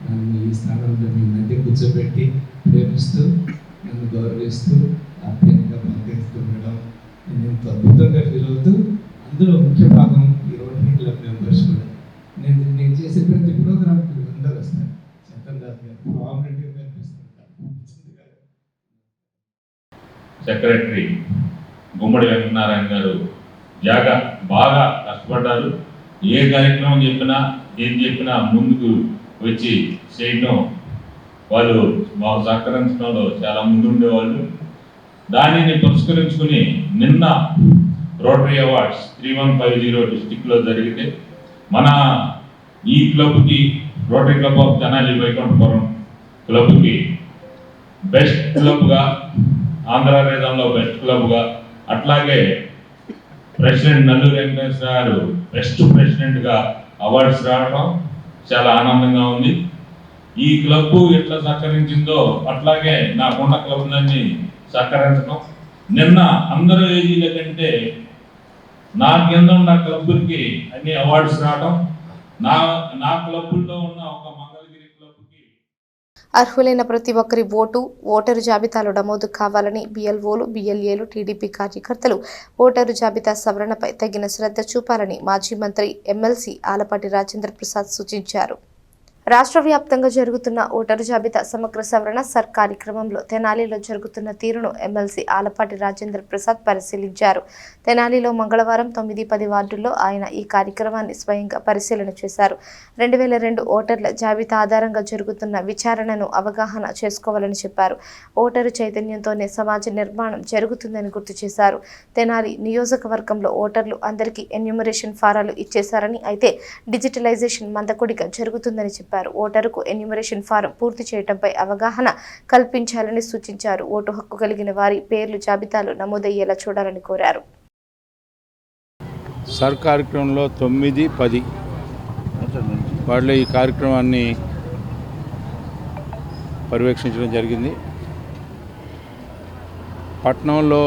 నన్ను ఈ స్థానంలో మీ మధ్య కూర్చోబెట్టి ప్రేమిస్తూ నన్ను గౌరవిస్తూ ఆప్యాయంగా పలకరిస్తూ ఉండడం నేను ఎంతో అద్భుతంగా ఫీల్ అవుతూ, అందులో ముఖ్య భాగం ఈ రోటరీ క్లబ్ మెంబర్స్ కూడా. నేను చేసే ప్రతి ప్రోగ్రామ్కి అందరూ వస్తారు. చంద్రన్ దాస్ గారు కోఆపరేటివ్గా కనిపిస్తుంటారు. సెక్రటరీ గుమ్మడి వెంకటనారాయణ గారు బాగా కష్టపడ్డారు. ఏ కార్యక్రమం చెప్పినా ఏం చెప్పినా ముందుకు వచ్చి చేయడం, వాళ్ళు మాకు సహకరించడంలో చాలా ముందుండేవాళ్ళు. దానిని పురస్కరించుకుని నిన్న రోటరీ అవార్డ్స్ 3150 డిస్టిక్లో జరిగితే మన ఈ క్లబ్కి Rotary Club of Tenali Vaikunthapuram క్లబ్కి బెస్ట్ క్లబ్గా, ఆంధ్ర రీజన్లో బెస్ట్ క్లబ్గా, అట్లాగే ప్రెసిడెంట్ నల్లూరి వెంకటేశ్వర గారు బెస్ట్ ప్రెసిడెంట్గా అవార్డ్స్ రావడం చాలా ఆనందంగా ఉంది. ఈ క్లబ్ ఎట్లా సహకరించిందో అట్లాగే నాకున్న క్లబ్లన్నీ సహకరించడం. నిన్న అందరూ ఏజీల కంటే నా కింద ఉన్న క్లబ్కి అన్ని అవార్డ్స్ రావడం, నా క్లబ్లో ఉన్న ఒక మంగళగిరి క్లబ్కి అర్హులైన ప్రతి ఒక్కరి ఓటరు జాబితాలో నమోదు కావాలని BLOలు, BLAలు, TDP కార్యకర్తలు ఓటరు జాబితా సవరణపై తగిన శ్రద్ధ చూపాలని మాజీ మంత్రి ఎమ్మెల్సీ ఆలపాటి రాజేంద్ర ప్రసాద్ సూచించారు. రాష్ట్ర వ్యాప్తంగా జరుగుతున్న ఓటరు జాబితా సమగ్ర సవరణ సర్ కార్యక్రమంలో తెనాలిలో జరుగుతున్న తీరును ఎమ్మెల్సీ ఆలపాటి రాజేంద్ర ప్రసాద్ పరిశీలించారు. తెనాలిలో మంగళవారం 9-10 వార్డుల్లో ఆయన ఈ కార్యక్రమాన్ని స్వయంగా పరిశీలన చేశారు. 2002 ఓటర్ల జాబితా ఆధారంగా జరుగుతున్న విచారణను అవగాహన చేసుకోవాలని చెప్పారు. ఓటరు చైతన్యంతోనే సమాజ నిర్మాణం జరుగుతుందని గుర్తు చేశారు. తెనాలి నియోజకవర్గంలో ఓటర్లు అందరికీ ఎన్యూమరేషన్ ఫారాలు ఇచ్చేశారని, అయితే డిజిటలైజేషన్ మందకొడిగా జరుగుతుందని చెప్పారు. ఓటరుకు ఎన్యూమరేషన్ ఫారం పూర్తి చేయడంపై అవగాహన కల్పించాలని సూచించారు. ఓటు హక్కు కలిగిన వారి పేర్లు జాబితాలో నమోదయ్యేలా చూడాలని కోరారు. సర్ కార్యక్రమంలో 9-10 వాటిలో ఈ కార్యక్రమాన్ని పర్యవేక్షించడం జరిగింది. పట్నంలో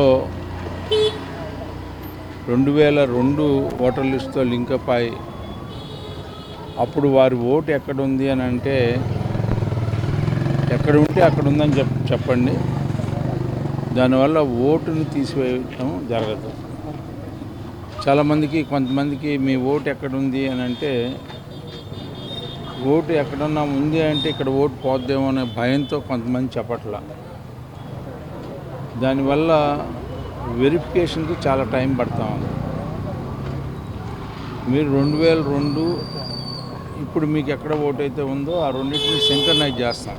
2002 ఓటర్ లిస్టుతో లింకప్ అయి అప్పుడు వారి ఓటు ఎక్కడుంది అని అంటే, ఎక్కడ ఉంటే అక్కడ ఉందని చెప్పండి, దానివల్ల ఓటుని తీసివేయటం జరగదు. కొంతమందికి మీ ఓటు ఎక్కడుంది అని అంటే, ఓటు ఎక్కడన్నా ఉంది అంటే ఇక్కడ ఓటు పోద్దేమో అనే భయంతో కొంతమంది చెప్పట్లా. దానివల్ల వెరిఫికేషన్కి చాలా టైం పడతా ఉంది. మీరు 2002 ఇప్పుడు మీకు ఎక్కడ ఓటు అయితే ఉందో ఆ రెండింటిని సింక్రనైజ్ చేస్తాం.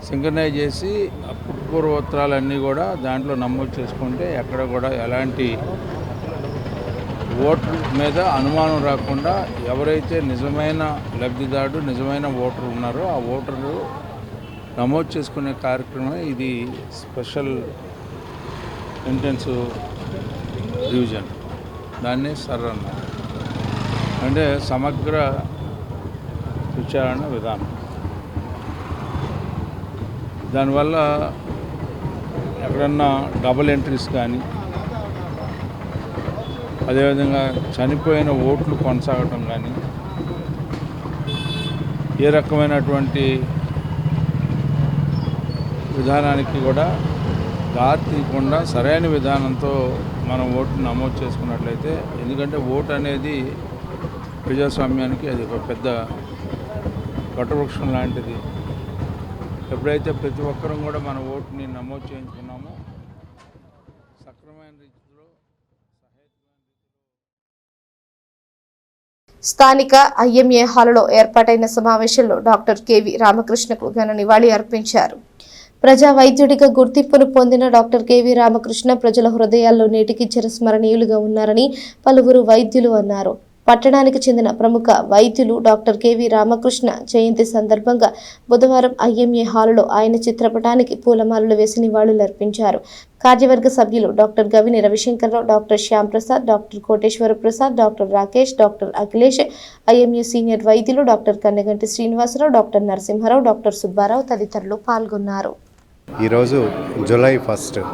సింక్రనైజ్ చేసి పూర్వోత్తరాలన్నీ కూడా దాంట్లో నమోదు చేసుకుంటే ఎక్కడ కూడా ఎలాంటి ఓటర్ మీద అనుమానం రాకుండా ఎవరైతే నిజమైన లబ్ధిదారుడు, నిజమైన ఓటర్ ఉన్నారో ఆ ఓటరు నమోదు చేసుకునే కార్యక్రమం ఇది. స్పెషల్ ఇంటెన్సివ్ రివిజన్, దాన్ని సర్ అన్నారు. అంటే సమగ్ర విచారణ విధానం. దానివల్ల ఎక్కడన్నా డబుల్ ఎంట్రీస్ కానీ, అదేవిధంగా చనిపోయిన ఓట్లు కొనసాగటం కానీ, ఏ రకమైనటువంటి విధానానికి కూడా దారి తీయకుండా సరైన విధానంతో మనం ఓటును నమోదు చేసుకున్నట్లయితే, ఎందుకంటే ఓటు అనేది ప్రజాస్వామ్యానికి అది ఒక పెద్ద వటవృక్షం లాంటిది. ఎప్పుడైతే ప్రతి ఒక్కరూ కూడా మన ఓటుని నమోదు చేయించుకున్నామో సక్రమైన రీతిలో స్థానిక IMA హాలులో ఏర్పాటైన సమావేశంలో డాక్టర్ KV రామకృష్ణకు ఘన నివాళి అర్పించారు. ప్రజా వైద్యుడిగా గుర్తింపును పొందిన డాక్టర్ KV రామకృష్ణ ప్రజల హృదయాల్లో నేటికి చిరస్మరణీయులుగా ఉన్నారని పలువురు వైద్యులు అన్నారు. పట్టణానికి చెందిన ప్రముఖ వైద్యులు డాక్టర్ KV రామకృష్ణ జయంతి సందర్భంగా బుధవారం IMA హాలులో ఆయన చిత్రపటానికి పూలమాలలు వేసి నివాళులర్పించారు. కార్యవర్గ సభ్యులు doctor Gavini Ravishankarrao, doctor Shyam Prasad, doctor Koteswara Prasad, doctor Rakesh, doctor Akhilesh, IMA senior వైద్యులు doctor Kannaganti Srinivasarao, doctor Narasimharao, doctor Subbarao తదితరులు పాల్గొన్నారు. ఈరోజు జూలై 1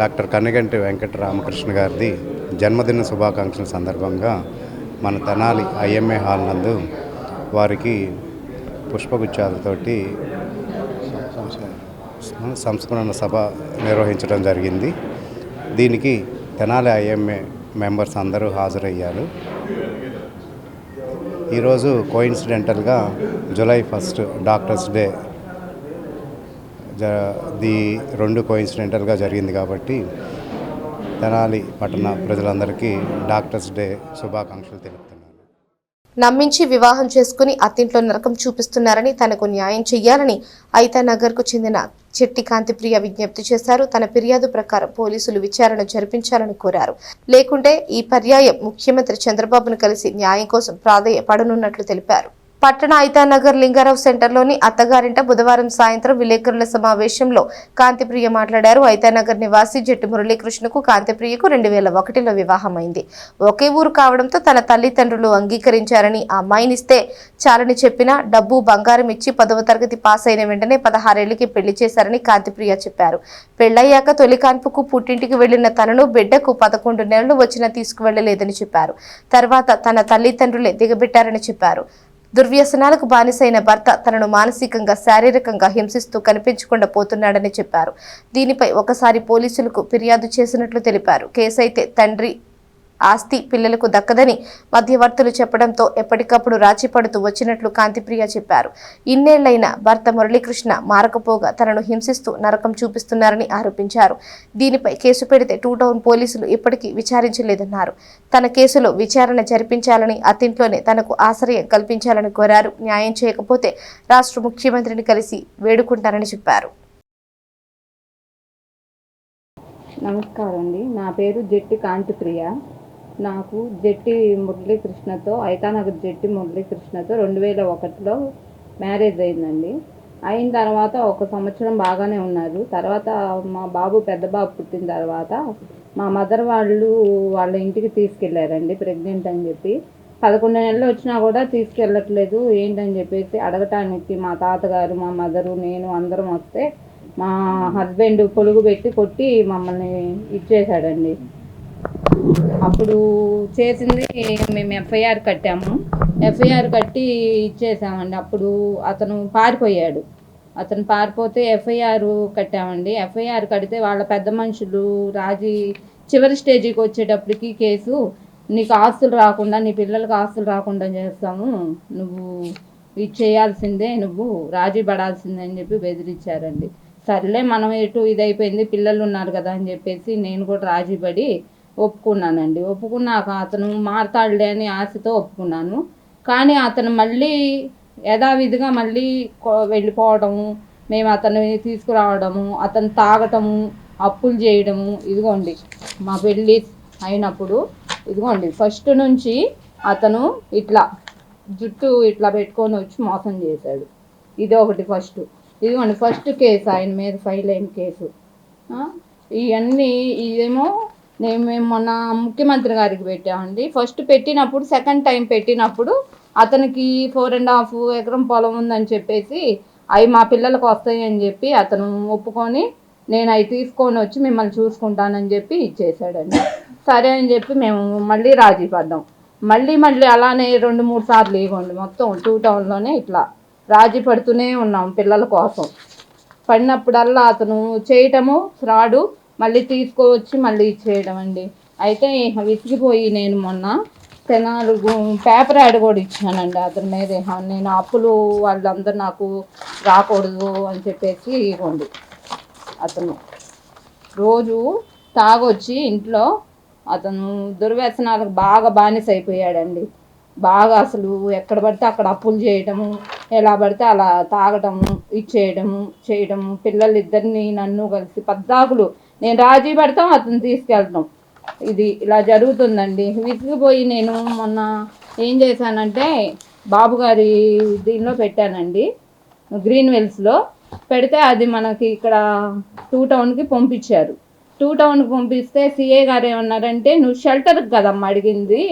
డాక్టర్ కన్నగంటి వెంకట రామకృష్ణ గారిది జన్మదిన శుభాకాంక్షల సందర్భంగా మన తెనాలి IMA హాల్ నందు వారికి పుష్పగుచ్చాలతోటి సంస్మరణ సభ నిర్వహించడం జరిగింది. దీనికి తెనాలి IMA మెంబర్స్ అందరూ హాజరయ్యారు. ఈరోజు కోయిన్సిడెంటల్గా జూలై 1 డాక్టర్స్ డే ది 2 కోయిన్సిడెంటల్గా జరిగింది కాబట్టి తెనాలి పట్టణ ప్రజలందరికీ డాక్టర్స్ డే శుభాకాంక్షలు తెలుపుతున్నాను. నమ్మించి వివాహం చేసుకుని అత్తింట్లో నరకం చూపిస్తున్నారని, తనకు న్యాయం చెయ్యాలని ఐతానగర్కు చెందిన చెట్టి కాంతిప్రియ విజ్ఞప్తి చేశారు. తన ఫిర్యాదు ప్రకారం పోలీసులు విచారణ జరిపించాలని కోరారు. లేకుంటే ఈ పర్యాయం ముఖ్యమంత్రి చంద్రబాబును కలిసి న్యాయం కోసం ప్రాధేయపడనున్నట్లు తెలిపారు. పట్టణ ఐతానగర్ లింగారావు సెంటర్లోని అత్తగారింట బుధవారం సాయంత్రం విలేకరుల సమావేశంలో కాంతిప్రియ మాట్లాడారు. ఐతానగర్ నివాసి జట్టి మురళీకృష్ణకు కాంతిప్రియకు 2001లో వివాహమైంది. ఒకే ఊరు కావడంతో తన తల్లిదండ్రులు అంగీకరించారని, ఆ అమ్మాయినిస్తే చాలని చెప్పినా డబ్బు బంగారం ఇచ్చి 10వ తరగతి పాస్ అయిన వెంటనే 16 ఏళ్లకి పెళ్లి చేశారని కాంతిప్రియ చెప్పారు. పెళ్లయ్యాక తొలి కాన్పుకు పుట్టింటికి వెళ్లిన తనను బిడ్డకు 11 నెలలు వచ్చినా తీసుకువెళ్లలేదని చెప్పారు. తర్వాత తన తల్లిదండ్రులే దిగబెట్టారని చెప్పారు. దుర్వ్యసనాలకు బానిసైన భర్త తనను మానసికంగా, శారీరకంగా హింసిస్తూ కనిపించకుండా పోతున్నాడని చెప్పారు. దీనిపై ఒకసారి పోలీసులకు ఫిర్యాదు చేసినట్లు తెలిపారు. కేసు అయితే తండ్రి ఆస్తి పిల్లలకు దక్కదని మధ్యవర్తులు చెప్పడంతో ఎప్పటికప్పుడు రాజీ పడుతూ వచ్చినట్లు కాంతిప్రియ చెప్పారు. ఇన్నేళ్లైన భర్త మురళీకృష్ణ మారకపోగా తనను హింసిస్తూ నరకం చూపిస్తున్నారని ఆరోపించారు. దీనిపై కేసు పెడితే 2 టౌన్ పోలీసులు ఇప్పటికీ విచారించలేదన్నారు. తన కేసులో విచారణ జరిపించాలని, అత్తింట్లోనే తనకు ఆశ్రయం కల్పించాలని కోరారు. న్యాయం చేయకపోతే రాష్ట్ర ముఖ్యమంత్రిని కలిసి వేడుకుంటారని చెప్పారు. నమస్కారం అండి. నా పేరు జట్టి కాంతిప్రియ. నాకు జట్టి మురళీకృష్ణతో, ఐతానగర్ జట్టి మురళీకృష్ణతో 2001లో మ్యారేజ్ అయిందండి. అయిన తర్వాత 1 సంవత్సరం బాగానే ఉన్నారు. తర్వాత మా బాబు, పెద్ద బాబు పుట్టిన తర్వాత మా మదర్ వాళ్ళు వాళ్ళ ఇంటికి తీసుకెళ్లారండి, ప్రెగ్నెంట్ అని చెప్పి. 11 నెలలు వచ్చినా కూడా తీసుకెళ్ళట్లేదు ఏంటని చెప్పేసి అడగటానికి మా తాతగారు, మా మదరు, నేను అందరం వస్తే మా హస్బెండ్ పొలుగు పెట్టి కొట్టి మమ్మల్ని ఇచ్చేసాడండి. అప్పుడు చేసింది మేము ఎఫ్ఐఆర్ కట్టాము. ఎఫ్ఐఆర్ కట్టి ఇచ్చేసామండి. అప్పుడు అతను పారిపోయాడు. అతను పారిపోతే ఎఫ్ఐఆర్ కట్టామండి. ఎఫ్ఐఆర్ కడితే వాళ్ళ పెద్ద మనుషులు రాజీ చివరి స్టేజీకి వచ్చేటప్పటికి కేసు, నీకు ఆస్తులు రాకుండా, నీ పిల్లలకు ఆస్తులు రాకుండా చేస్తాము, నువ్వు ఇది చేయాల్సిందే, నువ్వు రాజీ పడాల్సిందే అని చెప్పి బెదిరించారండి. సర్లే మనం ఎటు ఇదైపోయింది, పిల్లలు ఉన్నారు కదా అని చెప్పేసి నేను కూడా రాజీ పడి ఒప్పుకున్నానండి. ఒప్పుకున్నాక అతను మారతాడులే అని ఆశతో ఒప్పుకున్నాను. కానీ అతను మళ్ళీ యథావిధిగా మళ్ళీ వెళ్ళిపోవడము, మేము అతన్ని తీసుకురావడము, అతను తాగటము, అప్పులు చేయడము. ఇదిగోండి మా పెళ్ళి అయినప్పుడు ఇదిగోండి ఫస్ట్ నుంచి అతను ఇట్లా జుట్టు ఇట్లా పెట్టుకొని వచ్చి మోసం చేశాడు. ఇది ఒకటి ఫస్ట్. ఇదిగోండి ఫస్ట్ కేసు ఆయన మీద ఫైల్ అయిన కేసు. ఇవన్నీ ఇదేమో మేము మొన్న ముఖ్యమంత్రి గారికి పెట్టామండి. ఫస్ట్ పెట్టినప్పుడు, సెకండ్ టైం పెట్టినప్పుడు అతనికి 4.5 ఎకరం పొలం ఉందని చెప్పేసి అవి మా పిల్లలకు వస్తాయి అని చెప్పి అతను ఒప్పుకొని నేను అవి తీసుకొని వచ్చి మిమ్మల్ని చూసుకుంటానని చెప్పి ఇచ్చేసాడండి. సరే అని చెప్పి మేము మళ్ళీ రాజీ పడ్డాం. మళ్ళీ అలానే 2-3 సార్లు ఇవ్వండి మొత్తం 2 టౌన్లోనే ఇట్లా రాజీ పడుతూనే ఉన్నాం పిల్లల కోసం. పడినప్పుడల్లా అతను చేయటము, ఫ్రాడు, మళ్ళీ తీసుకువచ్చి మళ్ళీ ఇచ్చేయడం అండి. అయితే విసిగిపోయి నేను మొన్న పేపర్ యాడ్ కూడా ఇచ్చానండి అతని మీద. నేను అప్పులు వాళ్ళందరూ నాకు రాకూడదు అని చెప్పేసి ఇవ్వండి. అతను రోజు తాగొచ్చి ఇంట్లో అతను దుర్వ్యసనాలకు బాగా బానిస అయిపోయాడండి. బాగా అసలు ఎక్కడ పడితే అక్కడ అప్పులు చేయటము, ఎలా పడితే అలా తాగటము, చేయడము. పిల్లలు ఇద్దరిని నన్ను కలిసి పద్దాకులు నేను రాజీ పడతాం, అతను తీసుకెళ్తాం. ఇది ఇలా జరుగుతుందండి. విసిగిపోయి నేను మొన్న ఏం చేశానంటే బాబు గారి దీనిలో పెట్టానండి, గ్రీన్ వెల్స్లో పెడితే అది మనకి ఇక్కడ 2 టౌన్కి పంపించారు. 2 టౌన్కి పంపిస్తే సిఏ గారు ఏమన్నారంటే, నువ్వు షెల్టర్కి కదమ్మా అడిగింది,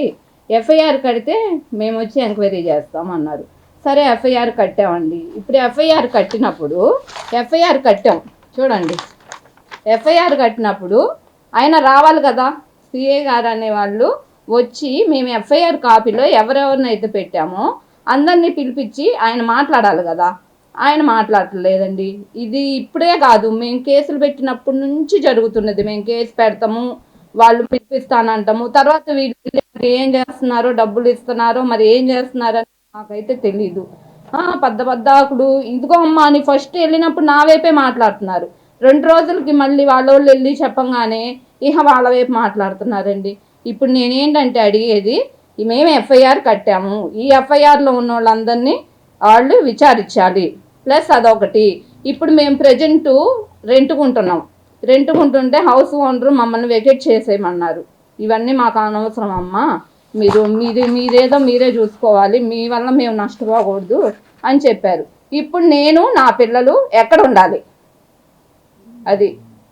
ఎఫ్ఐఆర్ కడితే మేము వచ్చి ఎంక్వైరీ చేస్తామన్నారు. సరే ఎఫ్ఐఆర్ కట్టామండి. ఇప్పుడు ఎఫ్ఐఆర్ కట్టినప్పుడు కట్టాం చూడండి. ఎఫ్ఐఆర్ కట్టినప్పుడు ఆయన రావాలి కదా, సిఏ గారు అనేవాళ్ళు వచ్చి మేము ఎఫ్ఐఆర్ కాపీలో ఎవరెవరినైతే పెట్టామో అందరినీ పిలిపించి ఆయన మాట్లాడాలి కదా. ఆయన మాట్లాడలేదండి. ఇది ఇప్పుడే కాదు, మేము కేసులు పెట్టినప్పటి నుంచి జరుగుతున్నది. మేము కేసు పెడతాము, వాళ్ళు పిలిపిస్తానంటాము, తర్వాత వీళ్ళు ఏం చేస్తున్నారో, డబ్బులు ఇస్తున్నారో మరి ఏం చేస్తున్నారని నాకైతే తెలీదు. పద్దాకుడు ఇదిగో అమ్మా అని ఫస్ట్ వెళ్ళినప్పుడు నా వైపే మాట్లాడుతున్నారు. 2 రోజులకి మళ్ళీ వాళ్ళోళ్ళు వెళ్ళి చెప్పంగానే వాళ్ళ వైపు మాట్లాడుతున్నారండి. ఇప్పుడు నేనేంటంటే అడిగేది, మేము ఎఫ్ఐఆర్ కట్టాము, ఈ ఎఫ్ఐఆర్లో ఉన్న వాళ్ళందరినీ వాళ్ళు విచారించాలి. ప్లస్ అదొకటి, ఇప్పుడు మేము ప్రజెంటు రెంట్కుంటుంటే హౌస్ ఓనరు మమ్మల్ని వెకేట్ చేసేయమన్నారు. ఇవన్నీ మాకు అనవసరం అమ్మా, మీరేదో మీరే చూసుకోవాలి, మీ వల్ల మేము నష్టపోకూడదు అని చెప్పారు. ఇప్పుడు నేను నా పిల్లలు ఎక్కడ ఉండాలి? అది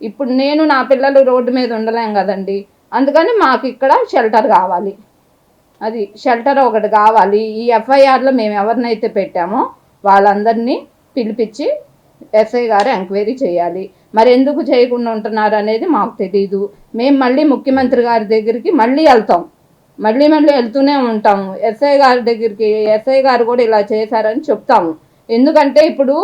ఇప్పుడు నేను నా పిల్లలు రోడ్డు మీద ఉండలేం కదండి. అందుకని మాకు ఇక్కడ షెల్టర్ కావాలి. అది షెల్టర్ ఒకటి కావాలి. ఈ ఎఫ్ఐఆర్లో మేము ఎవరినైతే పెట్టామో వాళ్ళందరినీ పిలిపించి ఎస్ఐ గారు ఎంక్వైరీ చేయాలి. మరి ఎందుకు చేయకుండా ఉంటున్నారు అనేది మాకు తెలీదు. మేము మళ్ళీ ముఖ్యమంత్రి గారి దగ్గరికి మళ్ళీ వెళ్తాం, మళ్ళీ వెళ్తూనే ఉంటాము. ఎస్ఐ గారి దగ్గరికి ఎస్ఐ గారు కూడా ఇలా చేశారని చెప్తాము. ఎందుకంటే ఇప్పుడు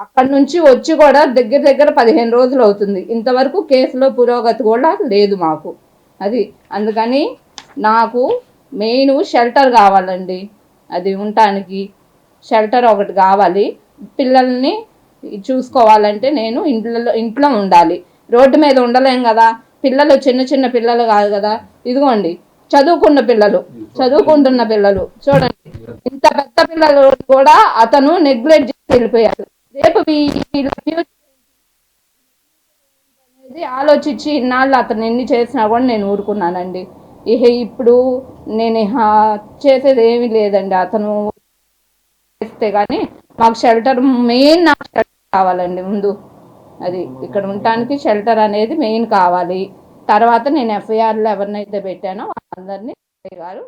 అక్కడి నుంచి వచ్చి కూడా దగ్గర 15 రోజులు అవుతుంది. ఇంతవరకు కేసులో పురోగతి కూడా లేదు మాకు. అది అందుకని నాకు మెయిన్ షెల్టర్ కావాలండి. అది ఉండటానికి షెల్టర్ ఒకటి కావాలి. పిల్లల్ని చూసుకోవాలంటే నేను ఇంట్లో ఉండాలి, రోడ్డు మీద ఉండలేం కదా. పిల్లలు చిన్న పిల్లలు కాదు కదా, ఇదిగోండి చదువుకుంటున్న పిల్లలు చూడండి, ఇంత పెద్ద పిల్లలు కూడా అతను నెగ్లెక్ట్ చేసి వెళ్ళిపోయారు. రేపు వీళ్ళ ఫ్యూచర్ అనేది ఆలోచించి ఇన్నాళ్ళు అతను ఎన్ని చేసినా కూడా నేను ఊరుకున్నానండి. ఇప్పుడు నేను చేసేది ఏమీ లేదండి. అతను చేస్తే కానీ మాకు షెల్టర్ మెయిన్, నాకు షెల్టర్ కావాలండి ముందు. అది ఇక్కడ ఉండటానికి షెల్టర్ అనేది మెయిన్ కావాలి. తర్వాత నేను ఎఫ్ఐఆర్లో ఎవరినైతే పెట్టానో వాళ్ళందరినీ గారు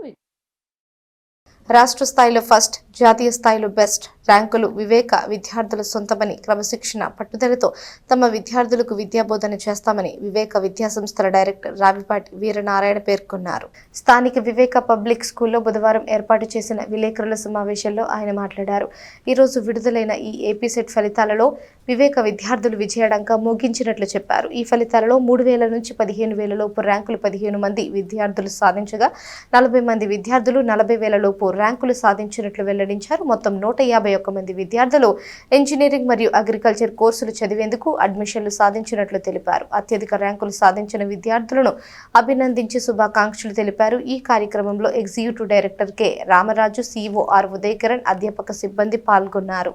రాష్ట్ర స్థాయిలో ఫస్ట్, జాతీయ స్థాయిలో బెస్ట్ ర్యాంకులు వివేక విద్యార్థుల సొంతమని, క్రమశిక్షణ పట్టుదలతో తమ విద్యార్థులకు విద్యాబోధన చేస్తామని వివేక విద్యాసంస్థల డైరెక్టర్ రావిపాటి వీరనారాయణ పేర్కొన్నారు. స్థానిక వివేక పబ్లిక్ స్కూల్లో బుధవారం ఏర్పాటు చేసిన విలేకరుల సమావేశంలో ఆయన మాట్లాడారు. ఈరోజు విడుదలైన ఈ ఏపీ సెట్ ఫలితాలలో వివేక విద్యార్థులు విజయడంగా మోగించినట్లు చెప్పారు. ఈ ఫలితాలలో 3,000 నుంచి 15,000 లోపు ర్యాంకులు 15 మంది విద్యార్థులు సాధించగా 40 మంది విద్యార్థులు 40,000 లోపు ర్యాంకులు సాధించినట్లు వెల్లడించారు. మొత్తం 151 మంది విద్యార్థులు ఇంజనీరింగ్ మరియు అగ్రికల్చర్ కోర్సులు చదివేందుకు అడ్మిషన్లు సాధించినట్లు తెలిపారు. అత్యధిక ర్యాంకులు సాధించిన విద్యార్థులను అభినందించి శుభాకాంక్షలు తెలిపారు. ఈ కార్యక్రమంలో executive director K Ramaraju, CEO R Udayakaran, అధ్యాపక సిబ్బంది పాల్గొన్నారు.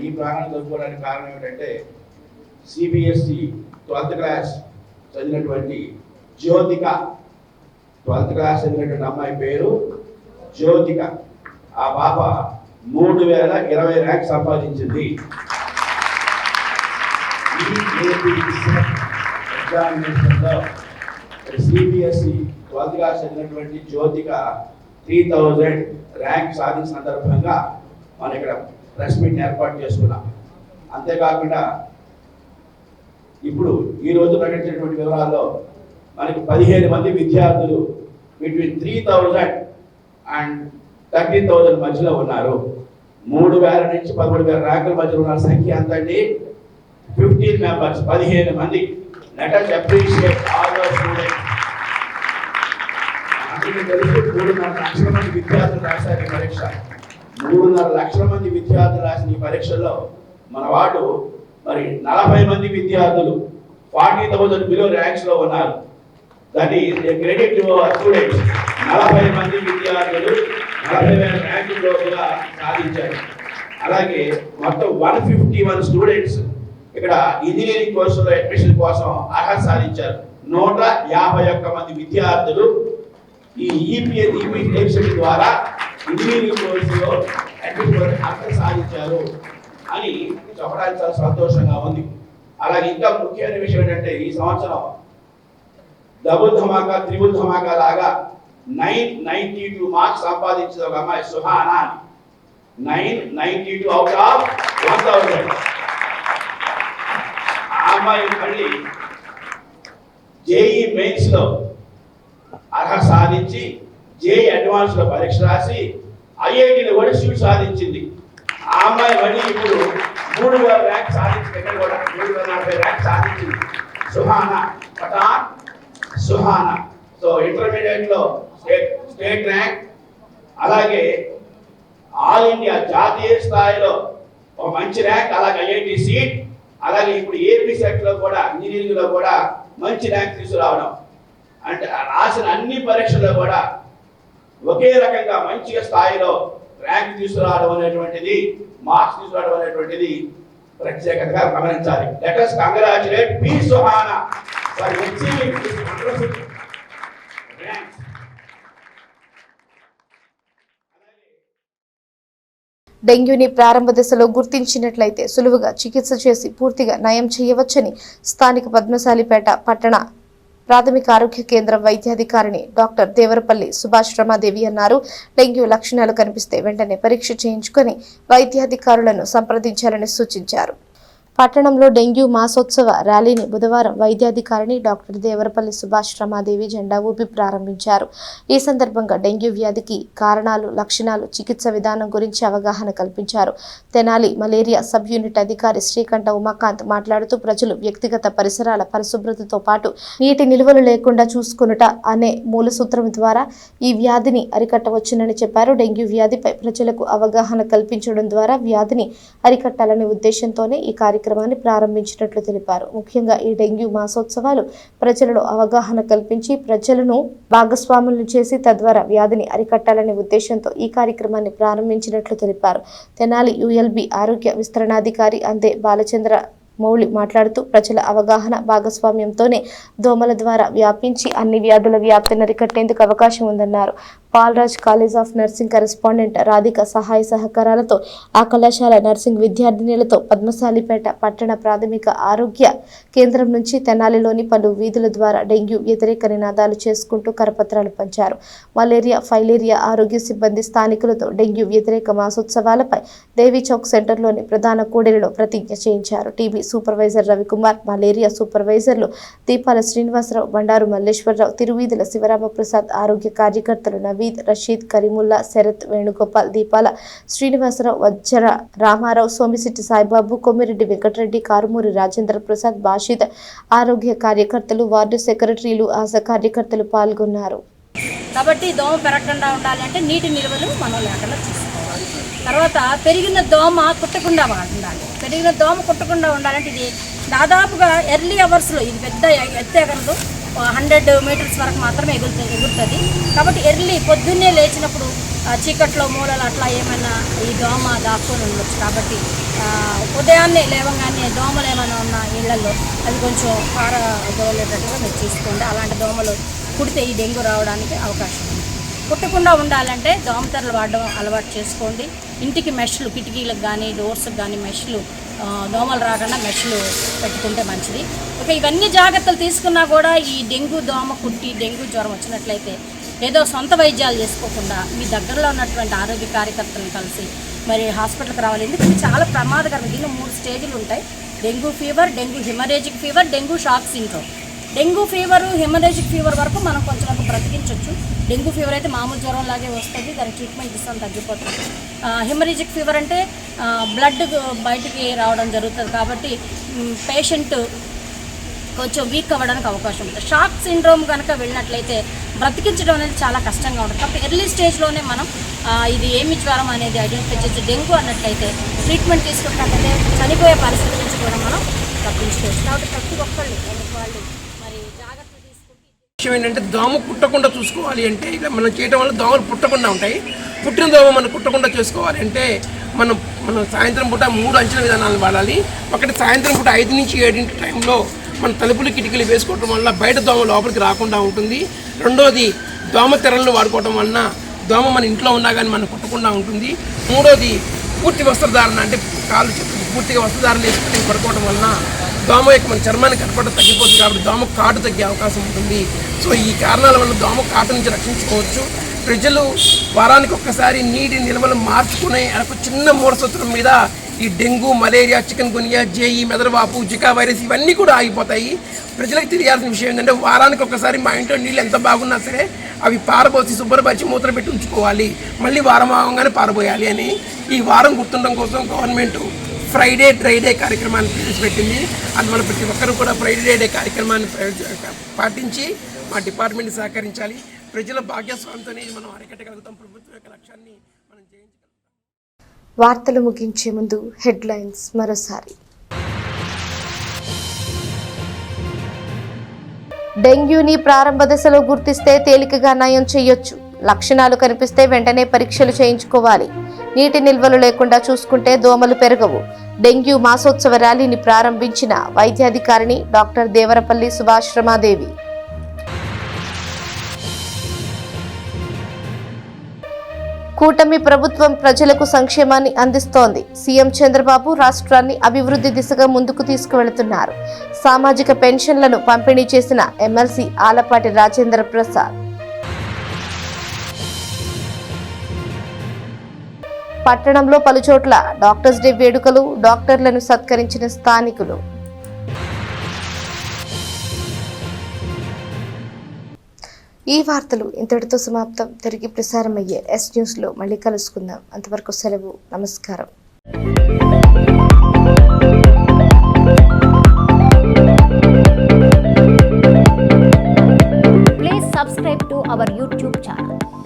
ఈ ప్రాంగణం జరుపుకోవడానికి కారణం ఏమిటంటే సిబిఎస్ఈ 12th క్లాస్ చదివినటువంటి జ్యోతిక, 12th క్లాస్ చదివినటువంటి అమ్మాయి పేరు జ్యోతిక. ఆ పాప 3,020 ర్యాంక్ సంపాదించింది. ఈ ఏపీ ఎగ్జామినేషన్లో సిబిఎస్ఈ 12th క్లాస్ చదివినటువంటి జ్యోతిక 3,000 ర్యాంక్ సాధించిన సందర్భంగా మన ఇక్కడ ప్రెస్ మీట్ ఏర్పాటు చేసుకున్నాం. అంతేకాకుండా ఇప్పుడు ఈరోజు ప్రకటించినటువంటి వివరాల్లో మనకి 15 మంది విద్యార్థులు బిట్వీన్ 3,000 అండ్ 13,000 మధ్యలో ఉన్నారు. 3,000 నుంచి 13,000 ర్యాంకుల మధ్యలో ఉన్న సంఖ్య ఎంత అండి? 15 మెంబర్స్, 15 మంది. Let us appreciate all the students. అందరికీ తెలుసు 3.5 లక్షల మంది విద్యార్థులు రాశారు ఈ పరీక్ష. 3.5 లక్షల మంది విద్యార్థులు రాసిన ఈ పరీక్షల్లో మన వాడు మరి 40 మంది విద్యార్థులు 40,000 బిలో ర్యాంక్స్ లో ఉన్నారు. That is a credit to our students. 40 మంది విద్యార్థులు 40,000 ర్యాంకుల్లో కూడా సాధించారు. అలాగే మొత్తం 151 స్టూడెంట్స్ ఇక్కడ ఇంజనీరింగ్ కోర్సులో అడ్మిషన్ కోసం అర్హత సాధించారు. 151 మంది విద్యార్థులు ఈ ఈపీఎస్సీ ద్వారా ఇంజనీరింగ్ కోర్సులో అడ్మిషన్ అర్హత సాధించారు అని చెప్పడానికి చాలా సంతోషంగా ఉంది. అలాగే ఇంకా ముఖ్యమైన విషయం ఏంటంటే ఈ సంవత్సరం డబుల్ ధమాకా, త్రిబుల్ ధమాకా లాగా 992 మార్క్స్ సంపాదించిన ఒక అమ్మాయి సుహానా. 992 out of 1000. ఆ అమ్మాయి మళ్ళీ జేఈ మెయిన్స్ లో అర్హత సాధించి జేఈ అడ్వాన్స్ లో పరీక్ష రాసి ఐఐటీలో కూడా సీట్ సాధించింది. ఆ అమ్మాయి మళ్ళీ ఇప్పుడు 3,000 ర్యాంక్ సాధించింది. ఇక్కడ కూడా 340 ర్యాంక్ సాధించింది సుహానా, పఠాన్ సుహానా. సో ఇంటర్మీడియట్ లో స్టేట్ ర్యాంక్, అలాగే ఆల్ ఇండియా జాతీయ స్థాయిలో ఒక మంచి ర్యాంక్, అలాగే ఐఐటి సీట్, అలాగే ఇప్పుడు ఏపీ సెట్ లో కూడా ఇంజనీరింగ్ లో కూడా మంచి ర్యాంక్ తీసుకురావడం. అంటే రాసిన అన్ని పరీక్షల్లో కూడా ఒకే రకంగా మంచిగా స్థాయిలో ర్యాంక్ తీసుకురావడం అనేటువంటిది, మార్క్స్ తీసుకురావడం అనేటువంటిది ప్రత్యేకతగా గమనించాలి. Let us congratulate P. Sohana for achieving this wonderful rank. డెంగ్యూని ప్రారంభ దశలో గుర్తించినట్లయితే సులువుగా చికిత్స చేసి పూర్తిగా నయం చేయవచ్చని స్థానిక పద్మశాలిపేట పట్టణ ప్రాథమిక ఆరోగ్య కేంద్రం వైద్యాధికారిణి డాక్టర్ దేవరపల్లి సుభాష్ రమాదేవి అన్నారు. డెంగ్యూ లక్షణాలు కనిపిస్తే వెంటనే పరీక్ష చేయించుకొని వైద్యాధికారులను సంప్రదించాలని సూచించారు. పట్టణంలో డెంగ్యూ మాసోత్సవ ర్యాలీని బుధవారం వైద్యాధికారిణి డాక్టర్ దేవరపల్లి సుభాష్ రమాదేవి జెండా ఊపి ప్రారంభించారు. ఈ సందర్భంగా డెంగ్యూ వ్యాధికి కారణాలు, లక్షణాలు, చికిత్స విధానం గురించి అవగాహన కల్పించారు. తెనాలి మలేరియా సబ్ యూనిట్ అధికారి శ్రీకంఠ ఉమాకాంత్ మాట్లాడుతూ ప్రజలు వ్యక్తిగత పరిసరాల పరిశుభ్రతతో పాటు నీటి నిల్వలు లేకుండా చూసుకొనుట అనే మూల సూత్రం ద్వారా ఈ వ్యాధిని అరికట్టవచ్చునని చెప్పారు. డెంగ్యూ వ్యాధిపై ప్రజలకు అవగాహన కల్పించడం ద్వారా వ్యాధిని అరికట్టాలనే ఉద్దేశంతోనే ఈ కార్యక్రమాన్ని ప్రారంభించినట్లు తెలిపారు. ముఖ్యంగా ఈ డెంగ్యూ మాసోత్సవాలు ప్రజలలో అవగాహన కల్పించి ప్రజలను భాగస్వాములను చేసి తద్వారా వ్యాధిని అరికట్టాలనే ఉద్దేశంతో ఈ కార్యక్రమాన్ని ప్రారంభించినట్లు తెలిపారు. తెనాలి యుఎల్బి ఆరోగ్య విస్తరణాధికారి అందే బాలచంద్ర మౌళి మాట్లాడుతూ ప్రజల అవగాహన భాగస్వామ్యంతోనే దోమల ద్వారా వ్యాపించి అన్ని వ్యాధుల వ్యాప్తిని అరికట్టేందుకు అవకాశం ఉందన్నారు. Paulraj college of nursing correspondent Radhika సహాయ సహకారాలతో ఆ కళాశాల నర్సింగ్ విద్యార్థినులతో పద్మశాలిపేట పట్టణ ప్రాథమిక ఆరోగ్య కేంద్రం నుంచి తెనాలిలోని పలు వీధుల ద్వారా డెంగ్యూ వ్యతిరేక నినాదాలు చేసుకుంటూ కరపత్రాలు పంచారు. మలేరియా, ఫైలేరియా ఆరోగ్య సిబ్బంది స్థానికులతో డెంగ్యూ వ్యతిరేక మాసోత్సవాలపై దేవీ చౌక్ సెంటర్లోని ప్రధాన కూడలిలో ప్రతిజ్ఞ చేయించారు. టీబీ సూపర్వైజర్ రవికుమార్, మలేరియా సూపర్వైజర్లు దీపాల శ్రీనివాసరావు, బండారు మల్లేశ్వరరావు, తిరువీధుల శివరామప్రసాద్, ఆరోగ్య కార్యకర్తలు నవీద్, రషీద్, కరీముల్లా, శరత్, వేణుగోపాల్, దీపాల శ్రీనివాసరావు, వజ్ర రామారావు, సోమిశెట్టి సాయిబాబు, కొమ్మిరెడ్డి వెంకటరెడ్డి, కారుమూరి రాజేంద్ర ప్రసాద్, బాషిద్, ఆరోగ్య కార్యకర్తలు, వార్డు సెక్రటరీలు, ఆశా కార్యకర్తలు పాల్గొన్నారు. కాబట్టి దోమ పెరగకుండా ఉండాలంటే నీటి నిల్వలు మనం లేకుండా చూసుకోవాలి. తర్వాత పెరిగిన దోమ కుట్టకుండా ఉండాలి. పెరిగిన దోమ కుట్టకుండా ఉండాలంటే ఇది దాదాపుగా ఎర్లీ అవర్స్లో, ఇది పెద్ద ఎత్తు ఎగరదు, 100 మీటర్స్ వరకు మాత్రమే ఎగురుతుంది. కాబట్టి ఎర్లీ పొద్దున్నే లేచినప్పుడు చీకట్లో మూలలు అట్లా ఏమైనా ఈ దోమ దాక్కొని ఉండొచ్చు. కాబట్టి ఉదయాన్నే లేవగానే దోమలు ఏమైనా ఉన్న ఇళ్లలో అది కొంచెం పారదోలేటట్టుగా మీరు చూసుకోండి. అలాంటి దోమలు కుడితే ఈ డెంగ్యూ రావడానికి అవకాశం ఉంది. కుట్టకుండా ఉండాలంటే దోమతెరలు వాడడం అలవాటు చేసుకోండి. ఇంటికి మెష్లు, కిటికీలకు కానీ డోర్స్కి కానీ మెష్లు, దోమలు రాకుండా మెష్లు పెట్టుకుంటే మంచిది. ఓకే, ఇవన్నీ జాగ్రత్తలు తీసుకున్నా కూడా ఈ డెంగ్యూ దోమ కుట్టి డెంగ్యూ జ్వరం వచ్చినట్లయితే ఏదో సొంత వైద్యాలు చేసుకోకుండా మీ దగ్గరలో ఉన్నటువంటి ఆరోగ్య కార్యకర్తలను కలిసి మరి హాస్పిటల్కి రావాలి. ఎందుకంటే చాలా ప్రమాదకరం. దీనిలో 3 స్టేజ్లు ఉంటాయి: dengue fever, dengue haemorrhagic fever, dengue shock syndrome. Dengue fever, haemorrhagic fever వరకు మనం కొంచెం బ్రతికించవచ్చు. డెంగ్యూ ఫీవర్ అయితే మామూలు జ్వరం లాగే వస్తుంది, దానికి ట్రీట్మెంట్ ఇస్తాం, తగ్గిపోతుంది. హిమరేజిక్ ఫీవర్ అంటే బ్లడ్ బయటికి రావడం జరుగుతుంది, కాబట్టి పేషెంట్ కొంచెం వీక్ అవ్వడానికి అవకాశం ఉంటుంది. షాక్ సిండ్రోమ్ కనుక వెళ్ళినట్లయితే బ్రతికించడం అనేది చాలా కష్టంగా ఉంటుంది. కాబట్టి ఎర్లీ స్టేజ్లోనే మనం ఇది ఏమి జ్వరం అనేది ఐడెంటిఫై చేసి డెంగ్యూ అన్నట్లయితే ట్రీట్మెంట్ తీసుకున్నట్లయితే చనిపోయే పరిస్థితి నుంచి కూడా మనం తప్పించుకోవచ్చు. కాబట్టి ప్రతి ఒక్కళ్ళు వాళ్ళు మరి జాగ్రత్తలు తీసుకుంటే విషయం ఏంటంటే దోమ పుట్టకుండా చూసుకోవాలి అంటే ఇలా మనం చేయడం వల్ల దోమలు పుట్టకుండా ఉంటాయి. పుట్టిన దోమ మనం పుట్టకుండా చేసుకోవాలి అంటే మనం సాయంత్రం పూట 3 అంచనా విధానాలు వాడాలి. ఒకటి సాయంత్రం పూట 5 నుంచి 7 టైంలో మన తలుపులు కిటికీలు వేసుకోవడం వల్ల బయట దోమ లోపలికి రాకుండా ఉంటుంది. రెండోది దోమ తెరలను వాడుకోవడం వలన దోమ మన ఇంట్లో ఉన్నా కానీ మనం కుట్టకుండా ఉంటుంది. మూడోది పూర్తి వస్త్రధారణ, అంటే కాళ్ళు పూర్తిగా వస్త్రధారణ వేసుకుని పడుకోవడం వలన దోమ యొక్క మన చర్మాన్ని కనపడడం తగ్గిపోతుంది. కాబట్టి దోమ కాటు తగ్గే అవకాశం ఉంటుంది. సో ఈ కారణాల వల్ల దోమ కాటు నుంచి రక్షించుకోవచ్చు. ప్రజలు వారానికి ఒక్కసారి నీటి నిల్వలు మార్చుకునే ఒక చిన్న మూలసూత్రం మీద ఈ dengue, malaria, chikungunya, JE, మెదడువాపు, జికా వైరస్ ఇవన్నీ కూడా ఆగిపోతాయి. ప్రజలకు తెలియాల్సిన విషయం ఏంటంటే వారానికి ఒకసారి మా ఇంట్లో నీళ్ళు ఎంత బాగున్నా సరే అవి పారబోసి శుభ్రపరిచి మూత్ర పెట్టి ఉంచుకోవాలి, మళ్ళీ వారం అవగానే పారబోయాలి అని ఈ వారం గుర్తుండడం కోసం గవర్నమెంట్ ఫ్రైడే డ్రై డే కార్యక్రమాన్ని ప్రవేశపెట్టింది. అందువల్ల ప్రతి ఒక్కరూ కూడా ఫ్రైడే డే కార్యక్రమాన్ని పాటించి మా డిపార్ట్మెంట్ సహకరించాలి. ప్రజల భాగ్యస్వామితోనే మనం అరికట్టగలుగుతాం. ప్రభుత్వం యొక్క లక్ష్యాన్ని మనం జయించగలుగుతాం. వార్తలు ముగించే ముందు హెడ్లైన్స్ మరోసారి. డెంగ్యూని ప్రారంభ దశలో గుర్తిస్తే తేలికగా నయం చేయొచ్చు. లక్షణాలు కనిపిస్తే వెంటనే పరీక్షలు చేయించుకోవాలి. నీటి నిల్వలు లేకుండా చూసుకుంటే దోమలు పెరగవు. డెంగ్యూ మాసోత్సవ ర్యాలీని ప్రారంభించిన వైద్యాధికారిని డాక్టర్ దేవరపల్లి సుభాశ్రమాదేవి. కూటమి ప్రభుత్వం ప్రజలకు సంక్షేమాన్ని అందిస్తోంది. సీఎం చంద్రబాబు రాష్ట్రాన్ని అభివృద్ధి దిశగా ముందుకు తీసుకువెళుతున్నారు. సామాజిక పెన్షన్లను పంపిణీ చేసిన ఎమ్మెల్సీ ఆలపాటి రాజేంద్ర ప్రసాద్. పట్టణంలో పలుచోట్ల డాక్టర్స్ డే వేడుకలు, డాక్టర్లను సత్కరించిన స్థానికులు. ఈ వార్తలు ఇంతటితో సమాప్తం. తిరిగి ప్రసారమయ్యే ఎస్ న్యూస్లో మళ్ళీ కలుసుకుందాం. అంతవరకు సెలవు. నమస్కారం. Please subscribe to our YouTube channel.